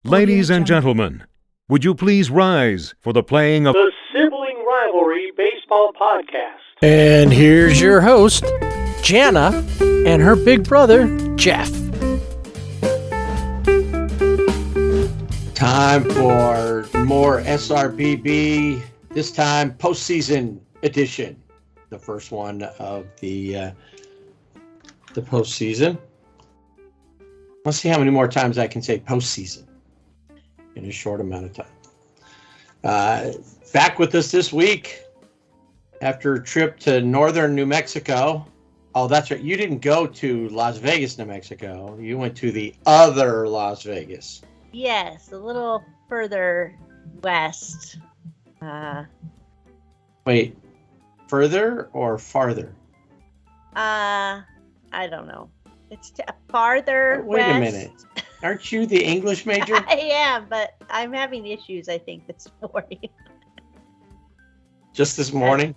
Ladies and gentlemen, would you please rise for the playing of the Sibling Rivalry Baseball Podcast. And here's your host, Jana, and her big brother, Jeff. Time for more SRBB, this time postseason edition. The first one of the postseason. Let's see how many more times I can say postseason in a short amount of time. Back with us this week after a trip to northern New Mexico. Oh, that's right. You didn't go to Las Vegas, New Mexico. You went to the other Las Vegas. Yes, a little further west. Wait, further or farther? I don't know. It's farther Wait west. a minute. Aren't you the English major? I am, but I'm having issues, I think, this morning. Just this morning?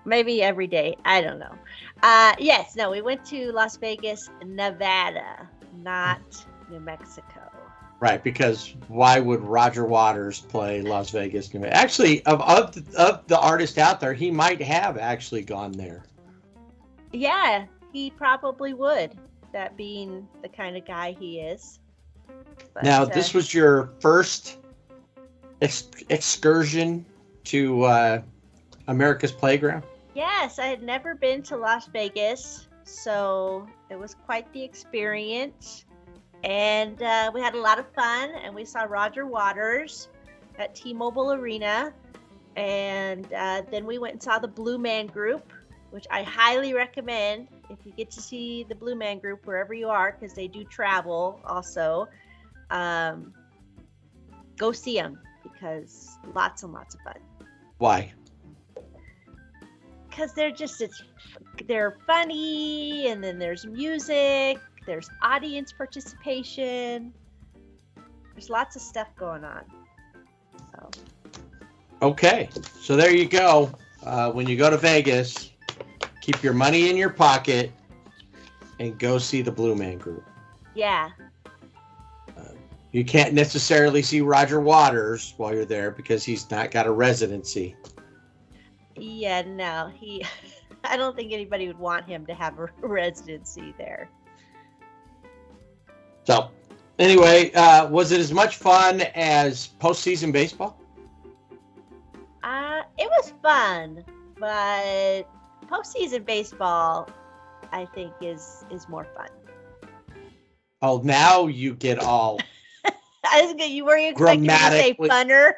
Maybe every day. I don't know. Yes, no, we went to Las Vegas, Nevada, not New Mexico. Right, because why would Roger Waters play Las Vegas? Actually, of the artists out there, he might have actually gone there. Yeah, he probably would, that being the kind of guy he is. But, now, this was your first excursion to America's Playground? Yes, I had never been to Las Vegas, so it was quite the experience. And we had a lot of fun, and we saw Roger Waters at T-Mobile Arena. And then we went and saw the Blue Man Group, which I highly recommend if you get to see the Blue Man Group wherever you are, because they do travel also. Go see them, because lots and lots of fun. Why? Because they're funny, and then there's music. There's audience participation. There's lots of stuff going on. So. Okay, so there you go. When you go to Vegas, keep your money in your pocket and go see the Blue Man Group. Yeah. You can't necessarily see Roger Waters while you're there because he's not got a residency. Yeah, no, I don't think anybody would want him to have a residency there. So, anyway, was it as much fun as postseason baseball? It was fun, but postseason baseball, I think, is more fun. Oh, now you get all Were you expecting me to say funner?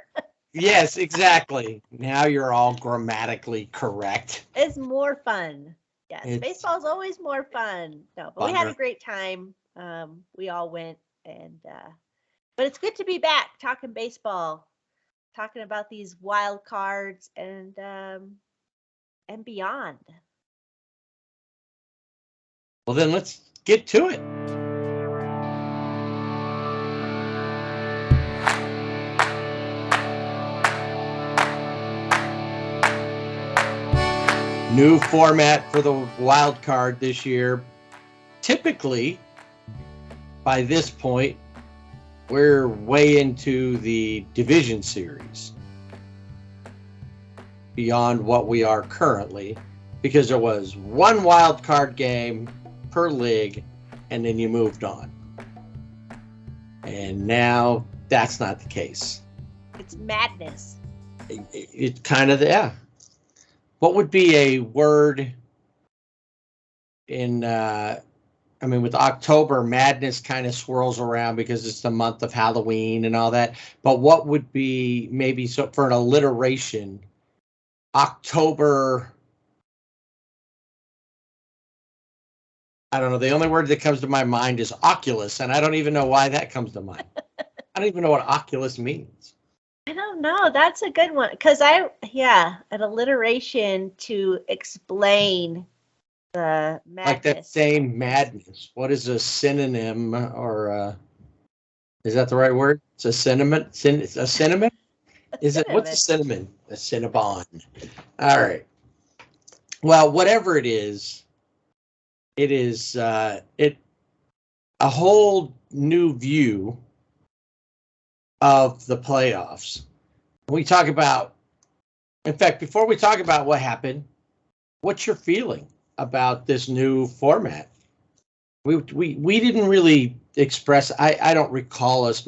Yes, exactly. Now you're all grammatically correct. It's more fun. Yes, baseball is always more fun. No, but we had a great time. We all went, and but it's good to be back talking baseball, talking about these wild cards and beyond. Well, then let's get to it. New format for the wild card this year. Typically, by this point, we're way into the division series beyond what we are currently, because there was one wild card game per league, and then you moved on. And now that's not the case. It's madness. It kind of, yeah. What would be a word in, with October, madness kind of swirls around because it's the month of Halloween and all that. But what would be maybe for an alliteration, October, I don't know. The only word that comes to my mind is Oculus, and I don't even know why that comes to mind. I don't even know what Oculus means. I don't know. That's a good one. Because an alliteration to explain the madness. Like that same madness. What is a synonym, or is that the right word? It's a cinnamon? A cinnamon? Is it? What's a cinnamon? A Cinnabon. All right. Well, whatever it is, a whole new view of the playoffs. We talk about, in fact, before we talk about what happened, what's your feeling about this new format? We didn't really express. I don't recall us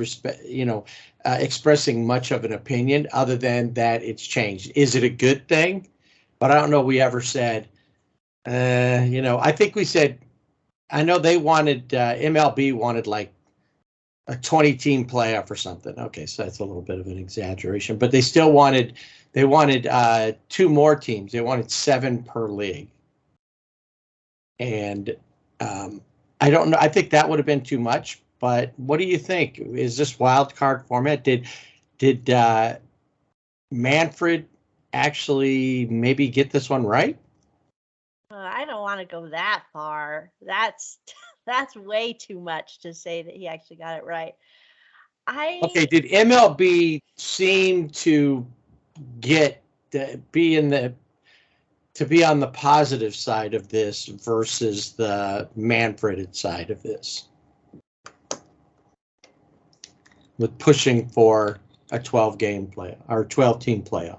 expressing much of an opinion other than that it's changed. Is it a good thing? But I don't know we ever said. I think we said. I know they wanted MLB wanted like a 20-team playoff or something. Okay, so that's a little bit of an exaggeration, but they still wanted. They wanted 2 more teams. They wanted 7 per league, and I don't know. I think that would have been too much. But what do you think? Is this wild card format? Did Manfred actually maybe get this one right? I don't want to go that far. That's way too much to say that he actually got it right. Okay, did MLB seem to be on the positive side of this versus the Manfred side of this, with pushing for a 12-game play or 12-team playoff?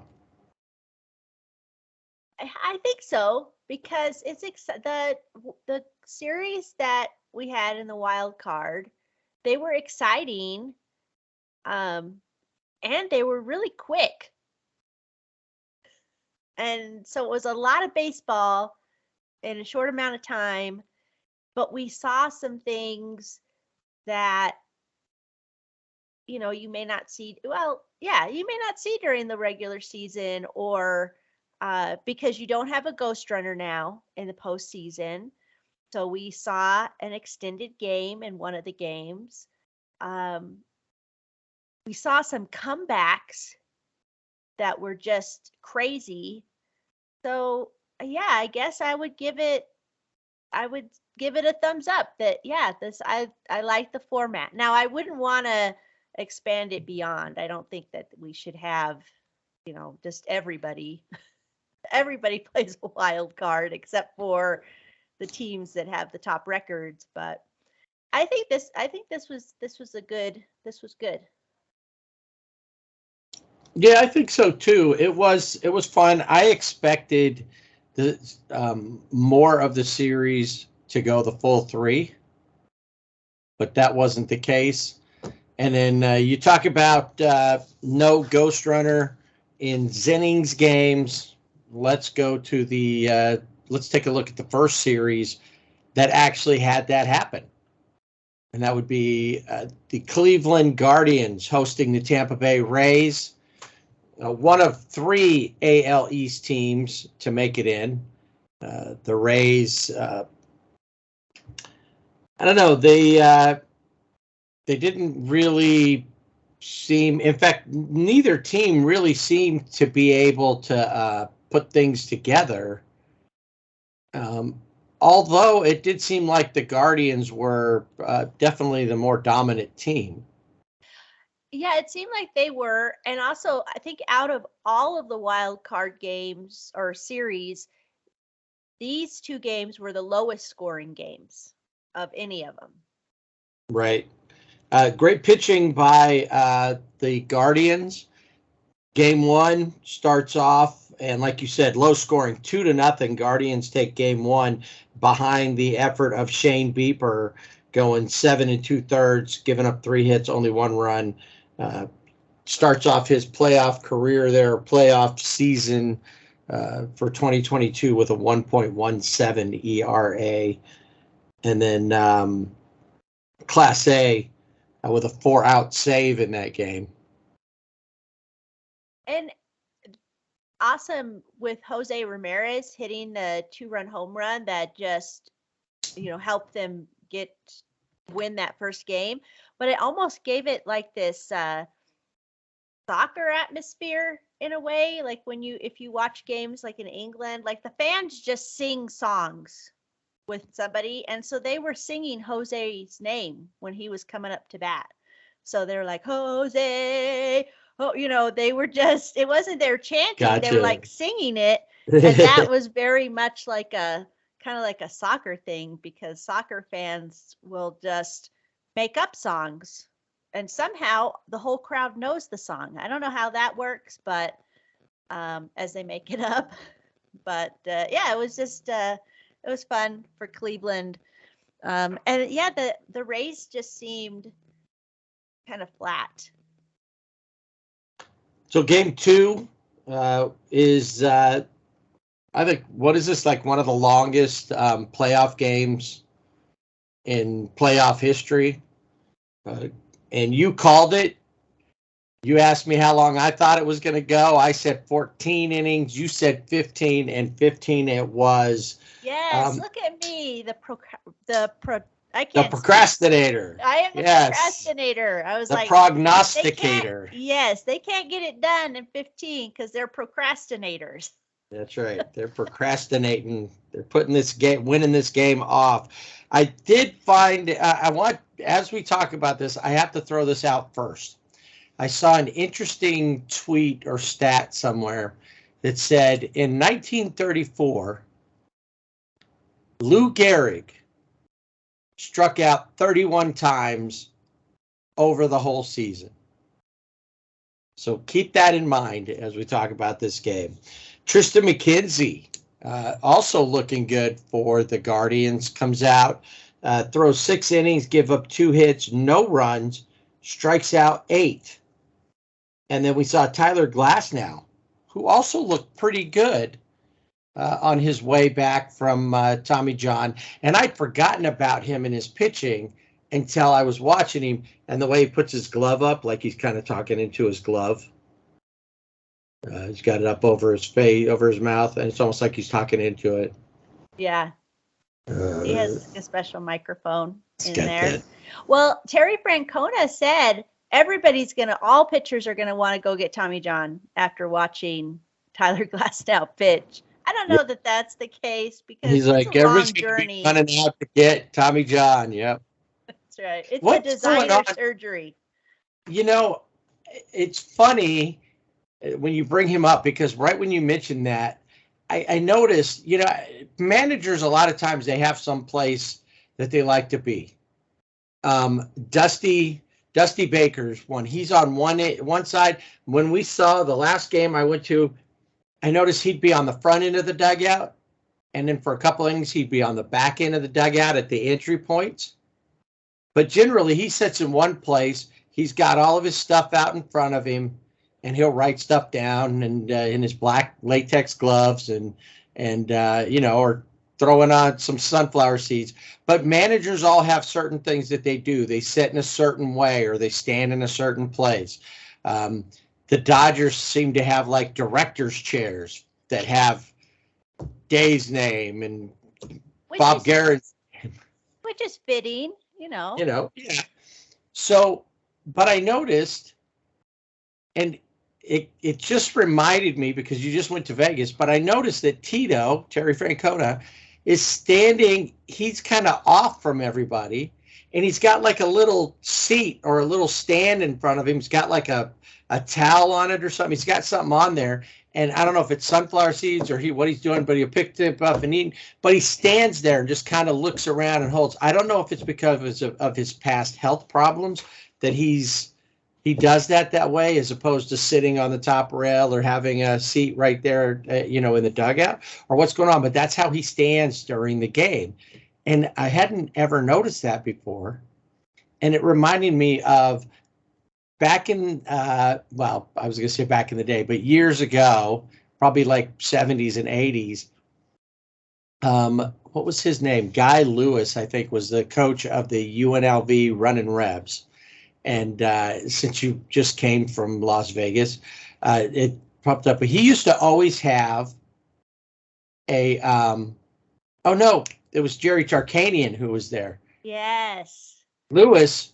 I think so, because it's the series that we had in the wild card, they were exciting, and they were really quick. And so it was a lot of baseball in a short amount of time, but we saw some things that, you may not see. Well, yeah, you may not see during the regular season, or because you don't have a ghost runner now in the postseason. So we saw an extended game in one of the games. We saw some comebacks that were just crazy. So yeah, I guess I would give it a thumbs up that, yeah, I like the format. Now, I wouldn't want to expand it beyond. I don't think that we should have, just everybody plays a wild card except for the teams that have the top records. But I think this was good. Yeah, I think so too. It was fun. I expected the more of the series to go the full 3, but that wasn't the case. And then you talk about no ghost runner in Zenning's games. Let's go to let's take a look at the first series that actually had that happen. And that would be the Cleveland Guardians hosting the Tampa Bay Rays. One of 3 AL East teams to make it in. The Rays, I don't know, they didn't really seem, in fact, neither team really seemed to be able to put things together. Although it did seem like the Guardians were definitely the more dominant team. Yeah, it seemed like they were. And also, I think out of all of the wild card games or series, these 2 games were the lowest scoring games of any of them. Right. Great pitching by the Guardians. Game 1 starts off, and like you said, low scoring, 2-0. Guardians take game 1 behind the effort of Shane Bieber, going 7 2/3, giving up 3 hits, only 1 run. Starts off his playoff career there, playoff season for 2022 with a 1.17 ERA. And then Class A with a 4-out save in that game. And awesome with Jose Ramirez hitting the 2-run home run that just, helped them win that first game. But it almost gave it like this soccer atmosphere in a way. Like if you watch games like in England, like the fans just sing songs with somebody. And so they were singing Jose's name when he was coming up to bat. So they're like, Jose, oh, they were just, it wasn't their chanting. Gotcha. They were like singing it. And that was very much like a kind of like a soccer thing because soccer fans will just make up songs and somehow the whole crowd knows the song. I don't know how that works, but as they make it up. But yeah, it was just it was fun for Cleveland. And yeah, the Rays just seemed kind of flat. So game 2 is, I think, what is this, like one of the longest playoff games in playoff history? And you called it. You asked me how long I thought it was going to go. I said 14 innings. You said 15, and 15 it was. Yes, look at me, I can't the procrastinator. Speak. I am the Yes. procrastinator. I was The like prognosticator. Yes, they can't get it done in 15 because they're procrastinators. That's right. They're procrastinating. They're putting this game, winning this game off. I did find, I want, as we talk about this, I have to throw this out first. I saw an interesting tweet or stat somewhere that said in 1934, Lou Gehrig struck out 31 times over the whole season. So keep that in mind as we talk about this game. Tristan McKenzie, also looking good for the Guardians, comes out, throws 6 innings, give up 2 hits, no runs, strikes out 8. And then we saw Tyler Glasnow, who also looked pretty good on his way back from Tommy John. And I'd forgotten about him and his pitching until I was watching him, and the way he puts his glove up, like he's kind of talking into his glove. He's got it up over his face, over his mouth, and it's almost like he's talking into it. Yeah. He has a special microphone in there. That. Well, Terry Francona said all pitchers are going to want to go get Tommy John after watching Tyler Glasnow pitch. I don't know that that's the case because he's like, it's a long everybody's journey. running out to get Tommy John. Yep. That's right. It's What's a designer going on? surgery. You know, it's funny when you bring him up because right when you mentioned that, I noticed, you know, managers a lot of times they have some place that they like to be. Dusty Baker's one. He's on one side. When we saw the last game I went to, I noticed he'd be on the front end of the dugout, and then for a couple innings he'd be on the back end of the dugout at the entry points. But generally he sits in one place. He's got all of his stuff out in front of him, and he'll write stuff down and in his black latex gloves and you know, or throwing on some sunflower seeds. But managers all have certain things that they do. They sit in a certain way or they stand in a certain place. The Dodgers seem to have like director's chairs that have Dave's name and Bob Guerin's, which is fitting, you know. Yeah. So, but I noticed, and it just reminded me because you just went to Vegas, but I noticed that Terry Francona, is standing, he's kind of off from everybody, and he's got like a little seat or a little stand in front of him. He's got like a towel on it or something. He's got something on there, and I don't know if it's sunflower seeds or what he's doing, but he'll pick it up and eat. But he stands there and just kind of looks around and holds. I don't know if it's because of his past health problems that he does that way, as opposed to sitting on the top rail or having a seat right there, you know, in the dugout, or what's going on. But that's how he stands during the game. And I hadn't ever noticed that before. And it reminded me of back in, well, I was going to say back in the day, but years ago, probably like 70s and 80s. What was his name? Guy Lewis, I think, was the coach of the UNLV Running Rebs. And since you just came from Las Vegas, it popped up. But he used to always have a, oh no, it was Jerry Tarkanian who was there. Yes. Lewis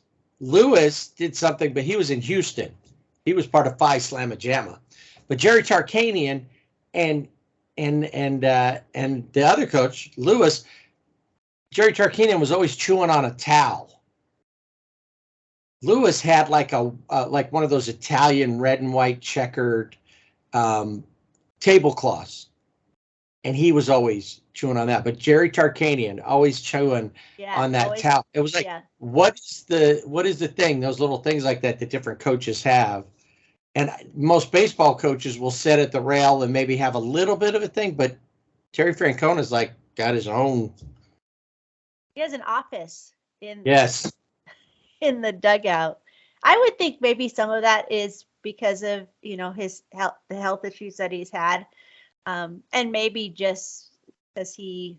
did something, but he was in Houston. He was part of Phi Slamma Jamma. But Jerry Tarkanian and the other coach, Lewis, Jerry Tarkanian was always chewing on a towel. Lewis had like like one of those Italian red and white checkered tablecloths. and he was always chewing on that. But Jerry Tarkanian always chewing Yeah, on that always, towel. It was like, yeah. what is the thing? Those little things like that different coaches have. And most baseball coaches will sit at the rail and maybe have a little bit of a thing, but Terry Francona's like got his own. He has an office in Yes. in the dugout. I would think maybe some of that is because of, his health, the health issues that he's had, and maybe just because he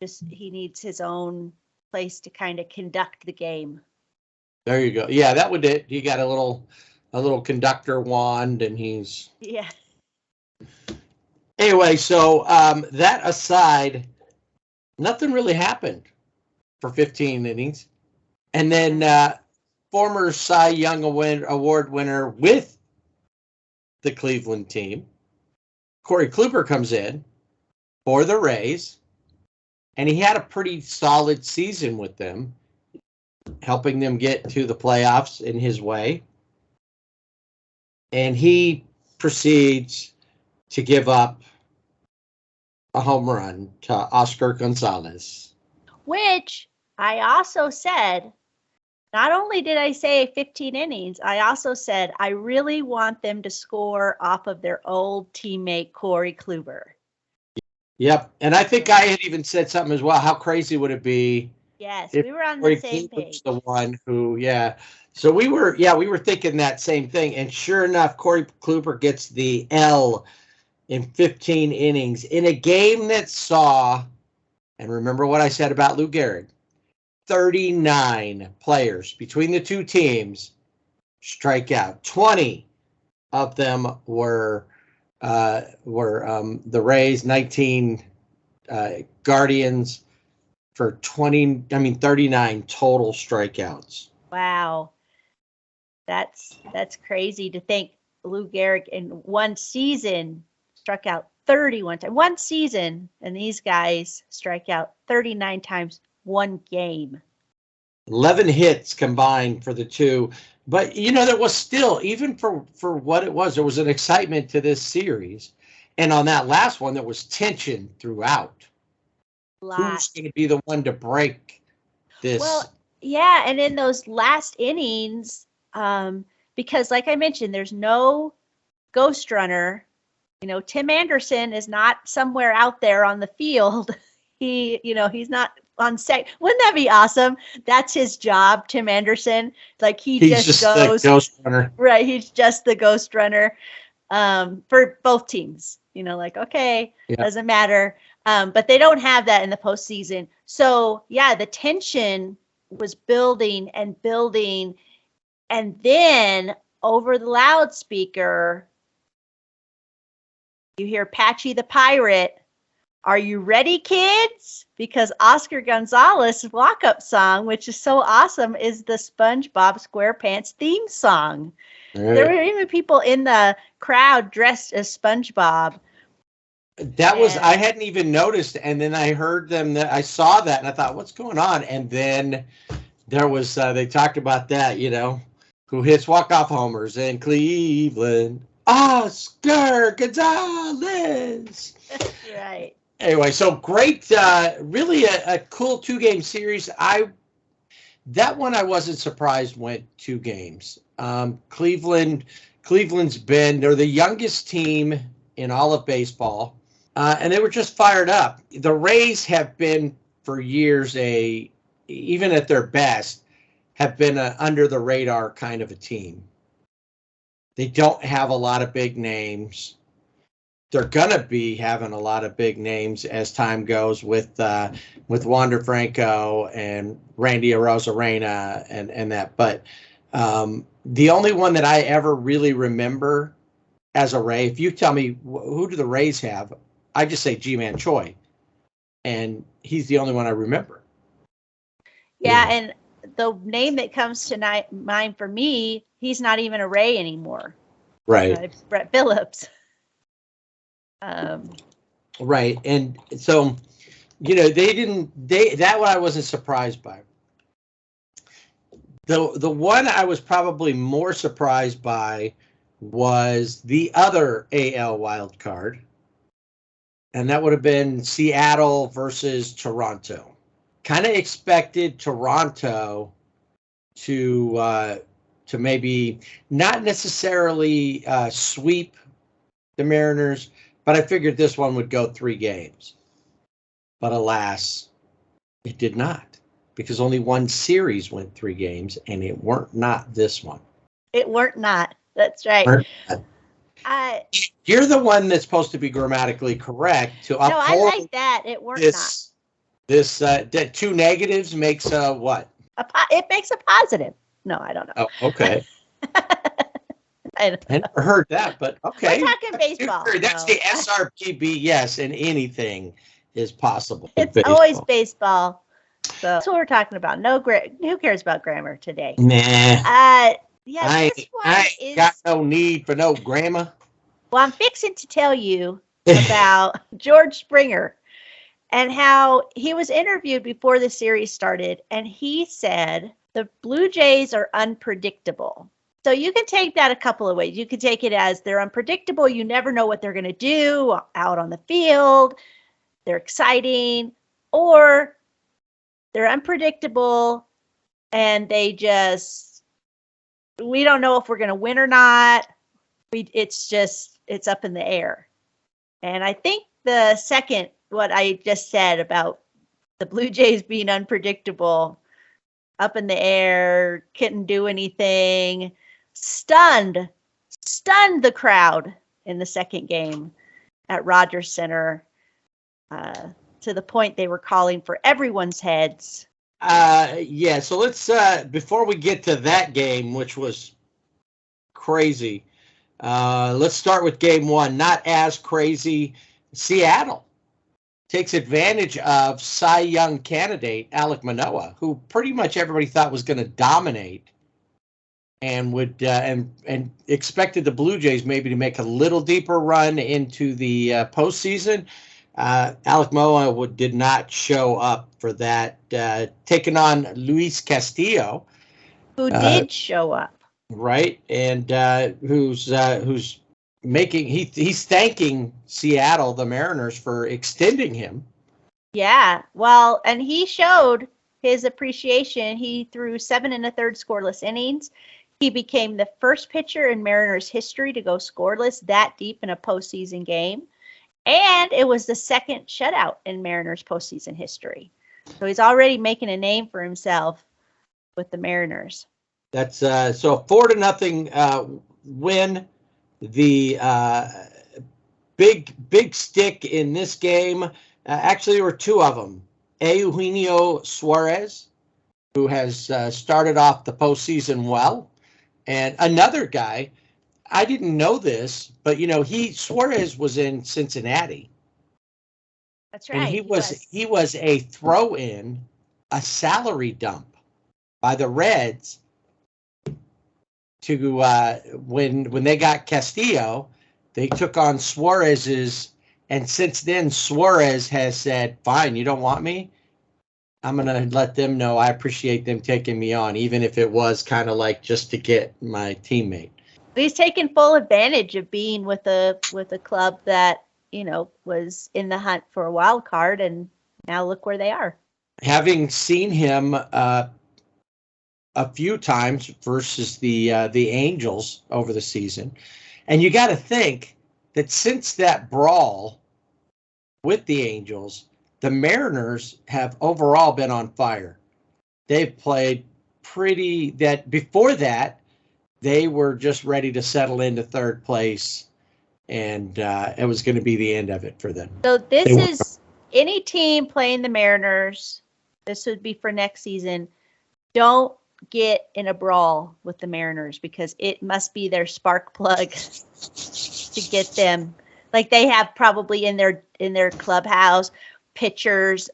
needs his own place to kind of conduct the game. There you go. Yeah, that would it. He got a little conductor wand, and he's. Yeah. Anyway, so that aside, nothing really happened for 15 innings. And then former Cy Young Award winner with the Cleveland team, Corey Kluber, comes in for the Rays, and he had a pretty solid season with them, helping them get to the playoffs in his way. And he proceeds to give up a home run to Oscar Gonzalez. Which I also said, not only did I say 15 innings, I also said I really want them to score off of their old teammate Corey Kluber. Yep. And I think I had even said something as well. How crazy would it be? Yes, if we were on Corey the same Kluber's page. the one who, yeah. So we were thinking that same thing. And sure enough, Corey Kluber gets the L in 15 innings in a game that saw, and remember what I said about Lou Gehrig, 39 players between the two teams strike out. 20 of them were the Rays, 19 Guardians, for 39 total strikeouts. Wow. That's crazy to think Lou Gehrig in one season struck out 31 times. One season, and these guys strike out 39 times one game. 11 hits combined for the two. But, there was still, even for what it was, there was an excitement to this series. And on that last one, there was tension throughout. Who's going to be the one to break this? Well, yeah, and in those last innings, because like I mentioned, there's no ghost runner. Tim Anderson is not somewhere out there on the field. He's not on set. Wouldn't that be awesome? That's his job, Tim Anderson. Like he's just goes. The ghost runner. Right, he's just the ghost runner for both teams. Okay, yeah. Doesn't matter. But they don't have that in the postseason. So yeah, the tension was building and building, and then over the loudspeaker, you hear Patchy the Pirate. Are you ready, kids? Because Oscar Gonzalez's walk-up song, which is so awesome, is the SpongeBob SquarePants theme song. Right. There were even people in the crowd dressed as SpongeBob. I hadn't even noticed, and then I heard them. I saw that, and I thought, "What's going on?" And then there was they talked about that, who hits walk-off homers in Cleveland. Oscar Gonzalez. Right. Anyway, so great, really a cool 2-game series. That one I wasn't surprised went 2 games. Cleveland's they're the youngest team in all of baseball, and they were just fired up. The Rays have been for years even at their best, have been an under the radar kind of a team. They don't have a lot of big names. They're gonna be having a lot of big names as time goes with Wander Franco and Randy Arozarena and that. But the only one that I ever really remember as a Ray, if you tell me who do the Rays have, I just say G-Man Choi, and he's the only one I remember. Yeah, and the name that comes to mind for me, he's not even a Ray anymore. Right. It's Brett Phillips. Right, and so that one I wasn't surprised by. The one I was probably more surprised by was the other AL wild card, and that would have been Seattle versus Toronto. Kind of expected Toronto to maybe not necessarily sweep the Mariners, but I figured this one would go 3 games. But alas, it did not, because only one series went 3 games, and it weren't not this one. It weren't not. That's right. You're the one that's supposed to be grammatically correct to uphold. No, I like that. It weren't not. That 2 negatives makes a what? It makes a positive. No, I don't know. Oh, okay. I never heard that, but okay. We're talking baseball. That's the SRBB, yes, and anything is possible. It's always baseball. So that's what we're talking about. Who cares about grammar today? Nah. Yeah, I ain't got no need for no grammar. Well, I'm fixing to tell you about George Springer and how he was interviewed before the series started, and he said the Blue Jays are unpredictable. So you can take that a couple of ways. You can take it as they're unpredictable. You never know what they're going to do out on the field. They're exciting, or they're unpredictable and we don't know if we're going to win or not. It's up in the air. And I think the second, what I just said about the Blue Jays being unpredictable, up in the air, couldn't do anything, stunned the crowd in the second game at Rogers Center, to the point they were calling for everyone's heads. Yeah, so let's before we get to that game, which was crazy, let's start with game 1. Not as crazy. Seattle takes advantage of Cy Young candidate Alek Manoah, who pretty much everybody thought was going to dominate, and would and expected the Blue Jays maybe to make a little deeper run into the postseason. Alek Manoah did not show up for that, taking on Luis Castillo, who did show up, right, and who's making he's thanking Seattle, the Mariners, for extending him. Yeah, well, and he showed his appreciation. He threw 7 1/3 scoreless innings. He became the first pitcher in Mariners history to go scoreless that deep in a postseason game. And it was the second shutout in Mariners postseason history. So he's already making a name for himself with the Mariners. That's so 4-0 win. The big stick in this game. Actually, there were 2 of them. Eugenio Suarez, who has started off the postseason well, and another guy. I didn't know this, but Suarez was in Cincinnati. That's right. And he was a throw-in, a salary dump by the Reds to when they got Castillo, they took on Suarez's, and since then Suarez has said, "Fine, you don't want me? I'm going to let them know I appreciate them taking me on, even if it was kind of like just to get my teammate." He's taken full advantage of being with a club that, was in the hunt for a wild card, and now look where they are. Having seen him a few times versus the Angels over the season, and you got to think that since that brawl with the Angels, the Mariners have overall been on fire. They've played before that, they were just ready to settle into 3rd place, and it was going to be the end of it for them. So this is any team playing the Mariners. This would be for next season. Don't get in a brawl with the Mariners, because it must be their spark plug to get them. Like they have probably in their clubhouse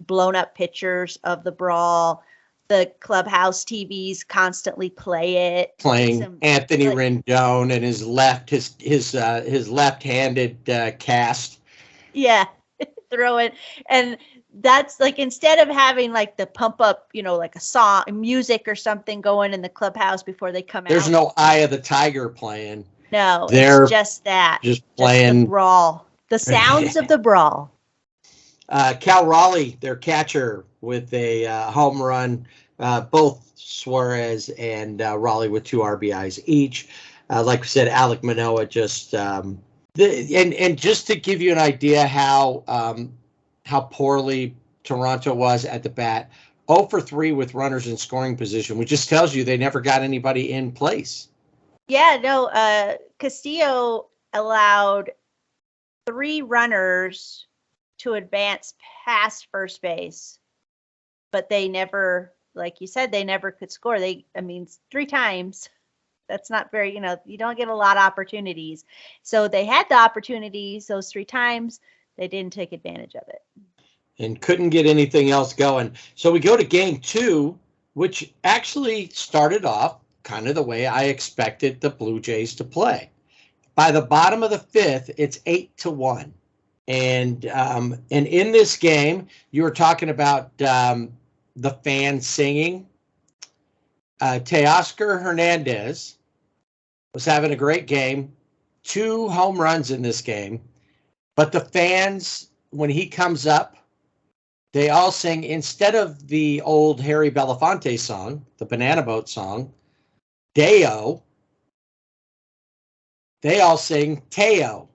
blown up pictures of the brawl. The clubhouse TVs constantly playing Anthony Rendon and his left-handed cast. Yeah, throw it. And that's like, instead of having like the pump up, like a song, music or something going in the clubhouse before they come out. There's no Eye of the Tiger playing. No, it's just that. Just playing the brawl. The sounds of the brawl. Cal Raleigh, their catcher, with a home run. Both Suarez and Raleigh with 2 RBIs each. Like we said, Alek Manoah just and just to give you an idea how poorly Toronto was at the bat, 0 for 3 with runners in scoring position, which just tells you they never got anybody in place. Yeah, no, Castillo allowed 3 runners to advance past first base, but they never, like you said, they never could score. 3 times. That's not very, you don't get a lot of opportunities. So they had the opportunities those 3 times. They didn't take advantage of it. And couldn't get anything else going. So we go to game 2, which actually started off kind of the way I expected the Blue Jays to play. By the bottom of the 5th, it's 8-1. And in this game, you were talking about the fans singing. Teoscar Hernandez was having a great game, 2 home runs in this game. But the fans, when he comes up, they all sing, instead of the old Harry Belafonte song, the Banana Boat song, Deo, they all sing Teo.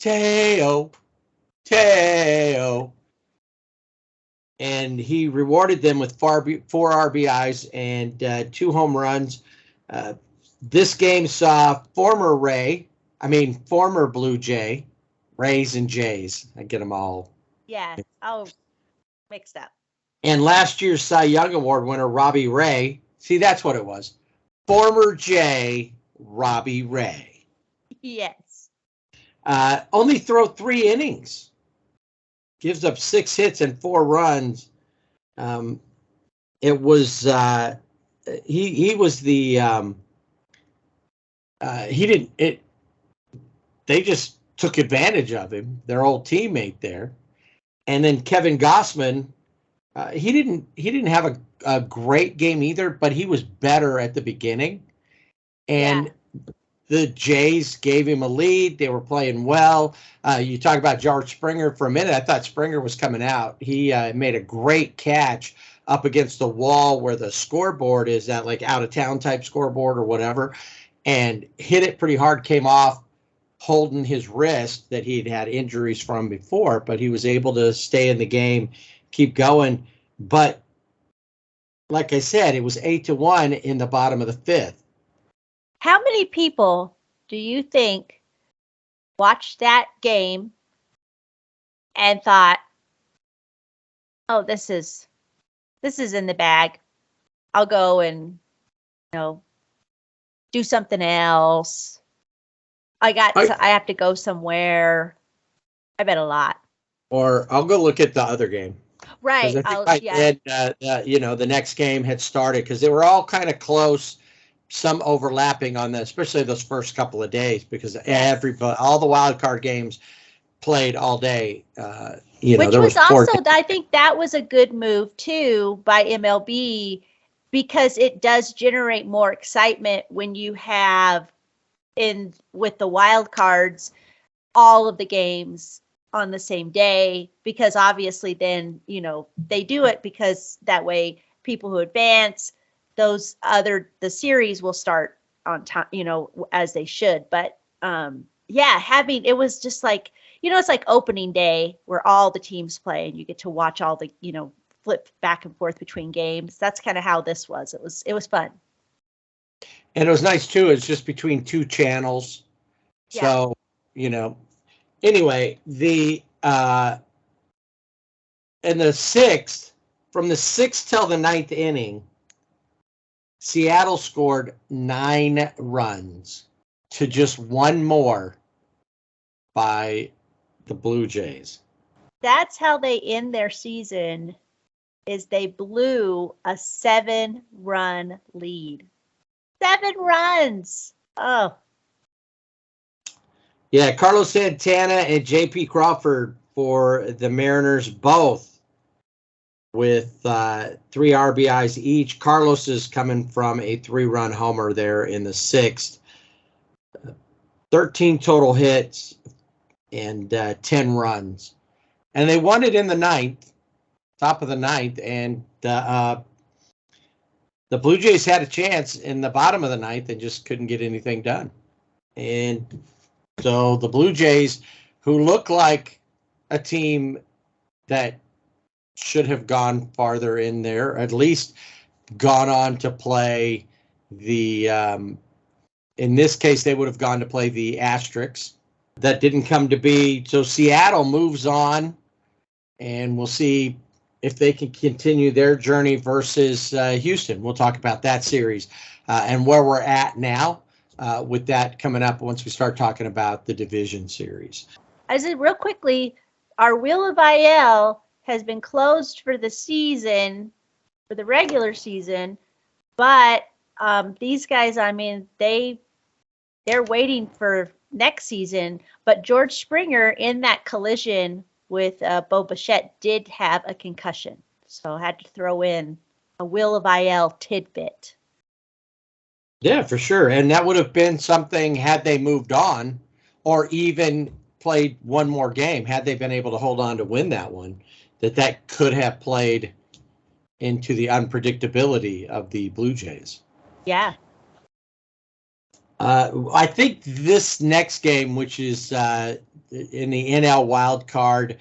Teo. Teo. And he rewarded them with 4 RBIs and 2 home runs. This game saw former Blue Jay, Rays and Jays. I get them all. Yeah, mixed up. And last year's Cy Young Award winner, Robbie Ray. See, that's what it was. Former Jay, Robbie Ray. Yes. Only throw 3 innings. Gives up 6 hits and 4 runs. It was he was the he didn't it. They just took advantage of him, their old teammate there. And then Kevin Gossman, he didn't have a great game either, but he was better at the beginning. And the Jays gave him a lead. They were playing well. You talk about George Springer for a minute. I thought Springer was coming out. He made a great catch up against the wall where the scoreboard is, that like out of town type scoreboard or whatever, and hit it pretty hard, came off, holding his wrist that he'd had injuries from before, but he was able to stay in the game, keep going. But like I said, it was 8-1 in the bottom of the 5th. How many people do you think watched that game and thought, "Oh, this is in the bag. I'll go and do something else. I have to go somewhere." I bet a lot. Or I'll go look at the other game. Right. The next game had started because they were all kind of close, some overlapping on especially those first couple of days, because all the wild card games played all day. Which was also, I think that was a good move too by MLB, because it does generate more excitement when you have with the wild cards all of the games on the same day, because obviously then they do it because that way people who advance the series will start on time, as they should. But it was just like, it's like opening day where all the teams play and you get to watch all the flip back and forth between games. That's kind of how this was. It was fun. And it was nice too. It's just between 2 channels. Yeah. So, anyway, in the 6th, from the 6th till the 9th inning, Seattle scored 9 runs to just 1 more by the Blue Jays. That's how they end their season, is they blew a 7-run lead. 7 runs. Oh. Yeah, Carlos Santana and J.P. Crawford for the Mariners, both with 3 RBIs each. Carlos is coming from a 3-run homer there in the 6th. 13 total hits and 10 runs. And they won it in the ninth, top of the ninth, and the Blue Jays had a chance in the bottom of the ninth and just couldn't get anything done. And so the Blue Jays, who look like a team that should have gone farther in there, at least gone on to play the, in this case, they would have gone to play the Asterix. That didn't come to be. So Seattle moves on, and we'll see if they can continue their journey versus Houston. We'll talk about that series and where we're at now with that coming up once we start talking about the division series. I said real quickly, our Wheel of IL has been closed for the season, for the regular season, but these guys, I mean, they're waiting for next season. But George Springer, in that collision with Bo Bichette, did have a concussion, so I had to throw in a Wheel of IL tidbit. Yeah, for sure. And that would have been something had they moved on or even played one more game, had they been able to hold on to win that one, that could have played into the unpredictability of the Blue Jays. Yeah. I think this next game, which is in the NL wild card,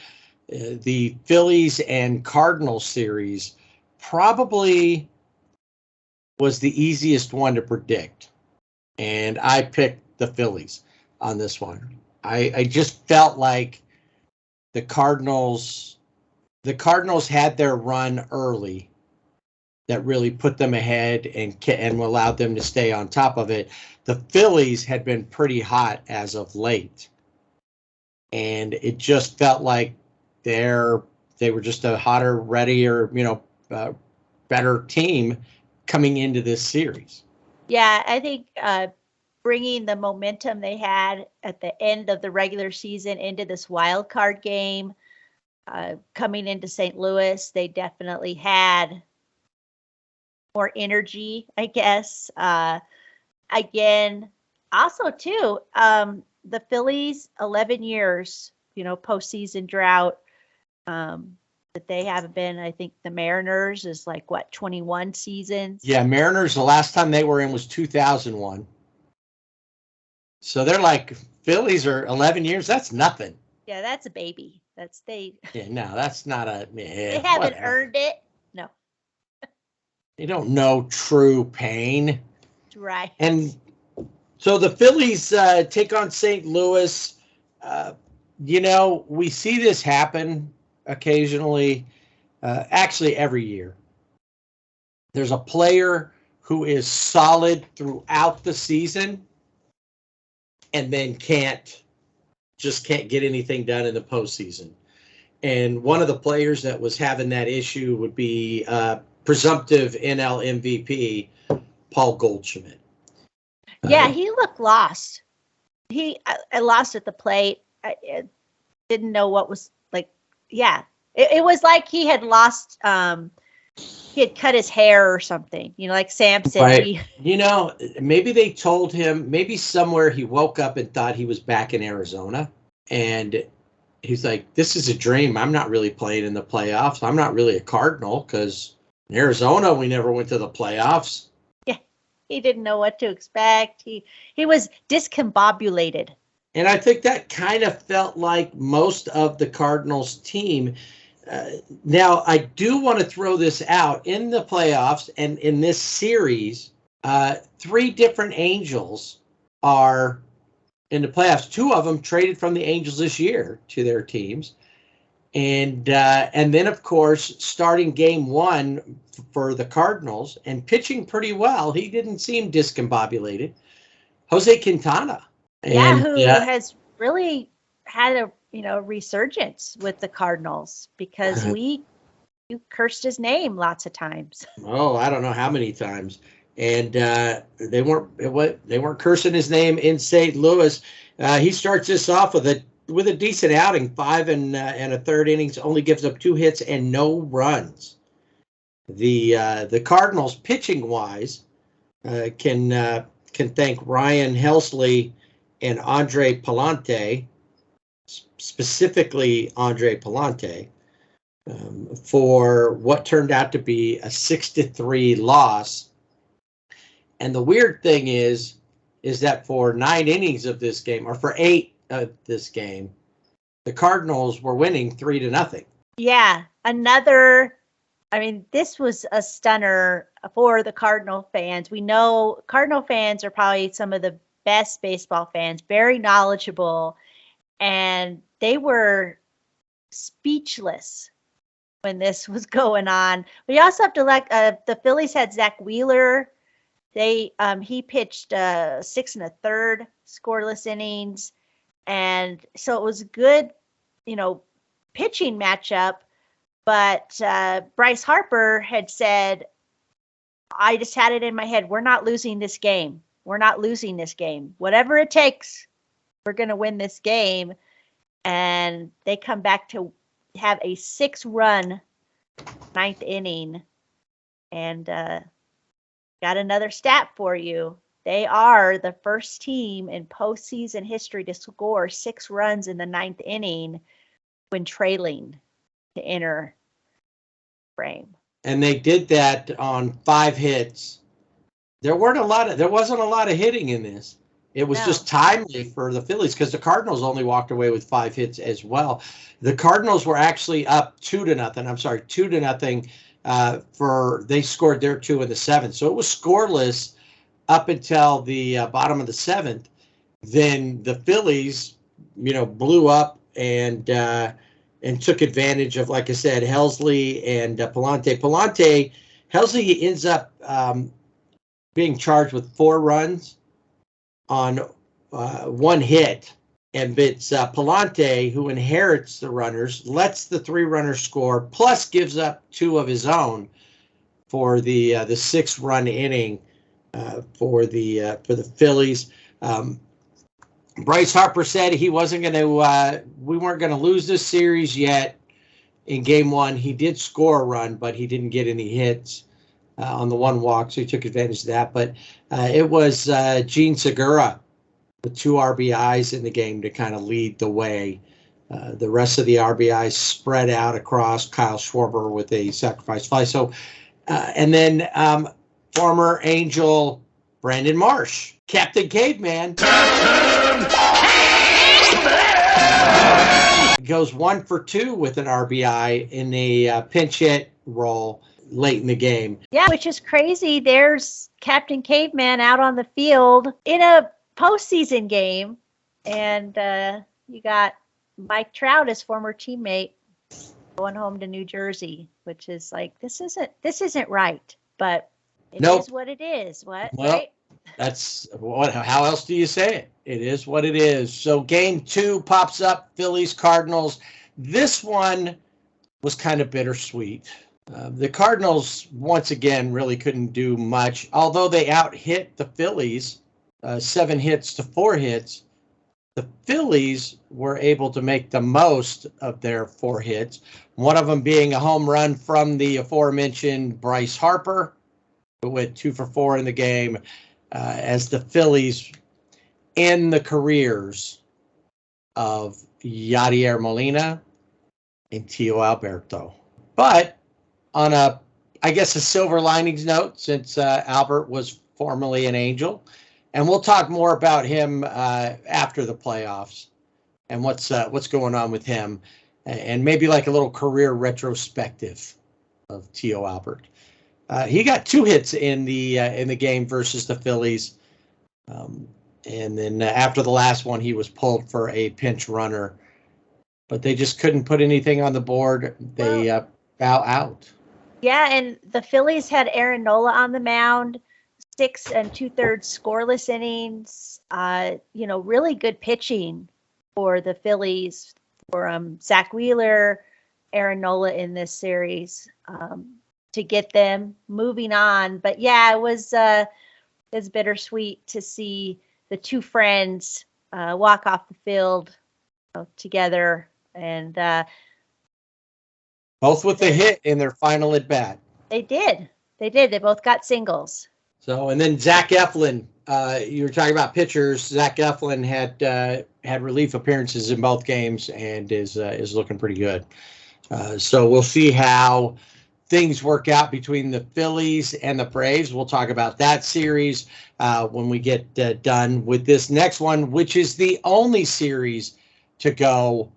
the Phillies and Cardinals series, probably was the easiest one to predict. And I picked the Phillies on this one. I just felt like the Cardinals had their run early that really put them ahead and allowed them to stay on top of it. The Phillies had been pretty hot as of late, and it just felt like they were just a hotter, readier, better team coming into this series. Yeah, I think bringing the momentum they had at the end of the regular season into this wild card game, coming into St. Louis, they definitely had more energy, I guess. Again, also too, the Phillies, 11 years, postseason drought, that they haven't been. I think the Mariners is 21 seasons. Yeah, Mariners, the last time they were in was 2001. So they're like, Phillies are 11 years. That's nothing. Yeah, that's a baby. Yeah, no, that's not a. They haven't earned it. No. They don't know true pain. Right. And so the Phillies take on St. Louis. We see this happen occasionally, actually every year. There's a player who is solid throughout the season and then can't get anything done in the postseason. And one of the players that was having that issue would be presumptive NL MVP, Paul Goldschmidt. Yeah, he looked lost. I lost at the plate. I didn't know what was Yeah, it was like he had lost. He had cut his hair or something. Like Samson. Right. Maybe they told him. Maybe somewhere he woke up and thought he was back in Arizona, and he's like, "This is a dream. I'm not really playing in the playoffs. I'm not really a Cardinal because in Arizona we never went to the playoffs." He didn't know what to expect. He was discombobulated. And I think that kind of felt like most of the Cardinals team. Now, I do want to throw this out. In the playoffs and in this series, 3 different Angels are in the playoffs. 2 of them traded from the Angels this year to their teams. And then, of course, starting game 1 for the Cardinals and pitching pretty well, he didn't seem discombobulated, Jose Quintana. Who has really had a resurgence with the Cardinals because you cursed his name lots of times. Oh, I don't know how many times. And they weren't cursing his name in St. Louis. He starts this off with a decent outing, 5 and a third innings, only gives up 2 hits and no runs. The Cardinals, pitching wise, can thank Ryan Helsley and Andre Palante. specifically Andre Palante, for what turned out to be a 6-3 loss. And the weird thing is that for 9 innings of this game, or for 8 of this game, the Cardinals were winning 3-0. Yeah, this was a stunner for the Cardinal fans. We know Cardinal fans are probably some of the best baseball fans, very knowledgeable, and they were speechless when this was going on. We also have to the Phillies had Zach Wheeler. He pitched 6 1/3 scoreless innings, and so it was a good, pitching matchup. But Bryce Harper had said, I just had it in my head, we're not losing this game. We're not losing this game. Whatever it takes, we're going to win this game. And they come back to have a 6-run 9th inning. And got another stat for you. They are the first team in postseason history to score 6 runs in the 9th inning when trailing to enter frame. And they did that on 5 hits. There wasn't a lot of hitting in this. It was just timely for the Phillies because the Cardinals only walked away with 5 hits as well. The Cardinals were actually up 2-0. I'm sorry, 2-0. They scored their 2 in the 7th. So it was scoreless up until the bottom of the 7th. Then the Phillies, blew up and took advantage of, like I said, Helsley and Palante. Helsley ends up being charged with 4 runs on 1 hit. And it's Palante who inherits the runners, lets the 3 runners score, plus gives up 2 of his own for the 6-run inning for the Phillies. Bryce Harper said he wasn't going to. We weren't going to lose this series yet. In Game 1, he did score a run, but he didn't get any hits on the 1 walk, so he took advantage of that. But it was Gene Segura with 2 RBIs in the game to kind of lead the way. The rest of the RBIs spread out across Kyle Schwarber with a sacrifice fly. So, and then former Angel Brandon Marsh, Captain Caveman, goes 1 for 2 with an RBI in a pinch hit role late in the game. Yeah, which is crazy. There's Captain Caveman out on the field in a postseason game, and you got Mike Trout, his former teammate, going home to New Jersey, which is like, this isn't right, but it is what it is. What? Well, right? That's what. How else do you say it? It is what it is. So Game 2 pops up, Phillies Cardinals. This one was kind of bittersweet. The Cardinals once again really couldn't do much, although they out-hit the Phillies 7 hits to 4 hits. The Phillies were able to make the most of their 4 hits, one of them being a home run from the aforementioned Bryce Harper, who went 2 for 4 in the game, as the Phillies end the careers of Yadier Molina and Tio Alberto. But on a silver linings note, since Albert was formerly an Angel, and we'll talk more about him after the playoffs and what's going on with him, and maybe like a little career retrospective of Tio Albert. He got 2 hits in the game versus the Phillies, and then after the last one, he was pulled for a pinch runner, but they just couldn't put anything on the board. They bow out. Yeah, and the Phillies had Aaron Nola on the mound, 6 2/3 scoreless innings. Really good pitching for the Phillies, for Zach Wheeler, Aaron Nola in this series, to get them moving on. But yeah, it was bittersweet to see the 2 friends walk off the field together, and both with a hit in their final at bat. They did. They both got singles. So, and then Zach Eflin, you were talking about pitchers. Zach Eflin had relief appearances in both games and is looking pretty good. So we'll see how things work out between the Phillies and the Braves. We'll talk about that series when we get done with this next one, which is the only series to go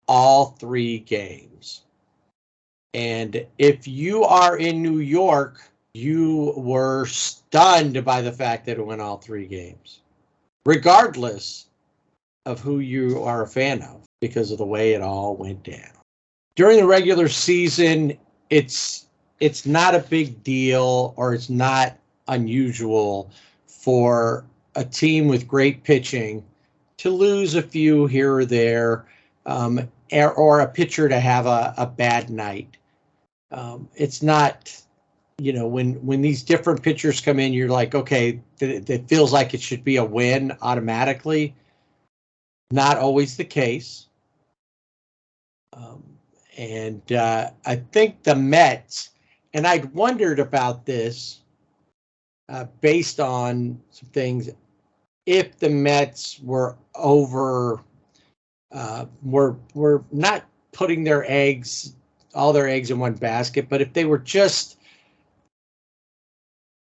all 3 games. And if you are in New York, you were stunned by the fact that it went all 3 games, regardless of who you are a fan of, because of the way it all went down. During the regular season, it's not a big deal, or it's not unusual for a team with great pitching to lose a few here or there, or a pitcher to have a bad night. It's not, when these different pitchers come in, you're like, okay, it feels like it should be a win automatically. Not always the case. And I think the Mets, and I'd wondered about this based on some things, if the Mets were were not putting all their eggs in one basket, but if they were just,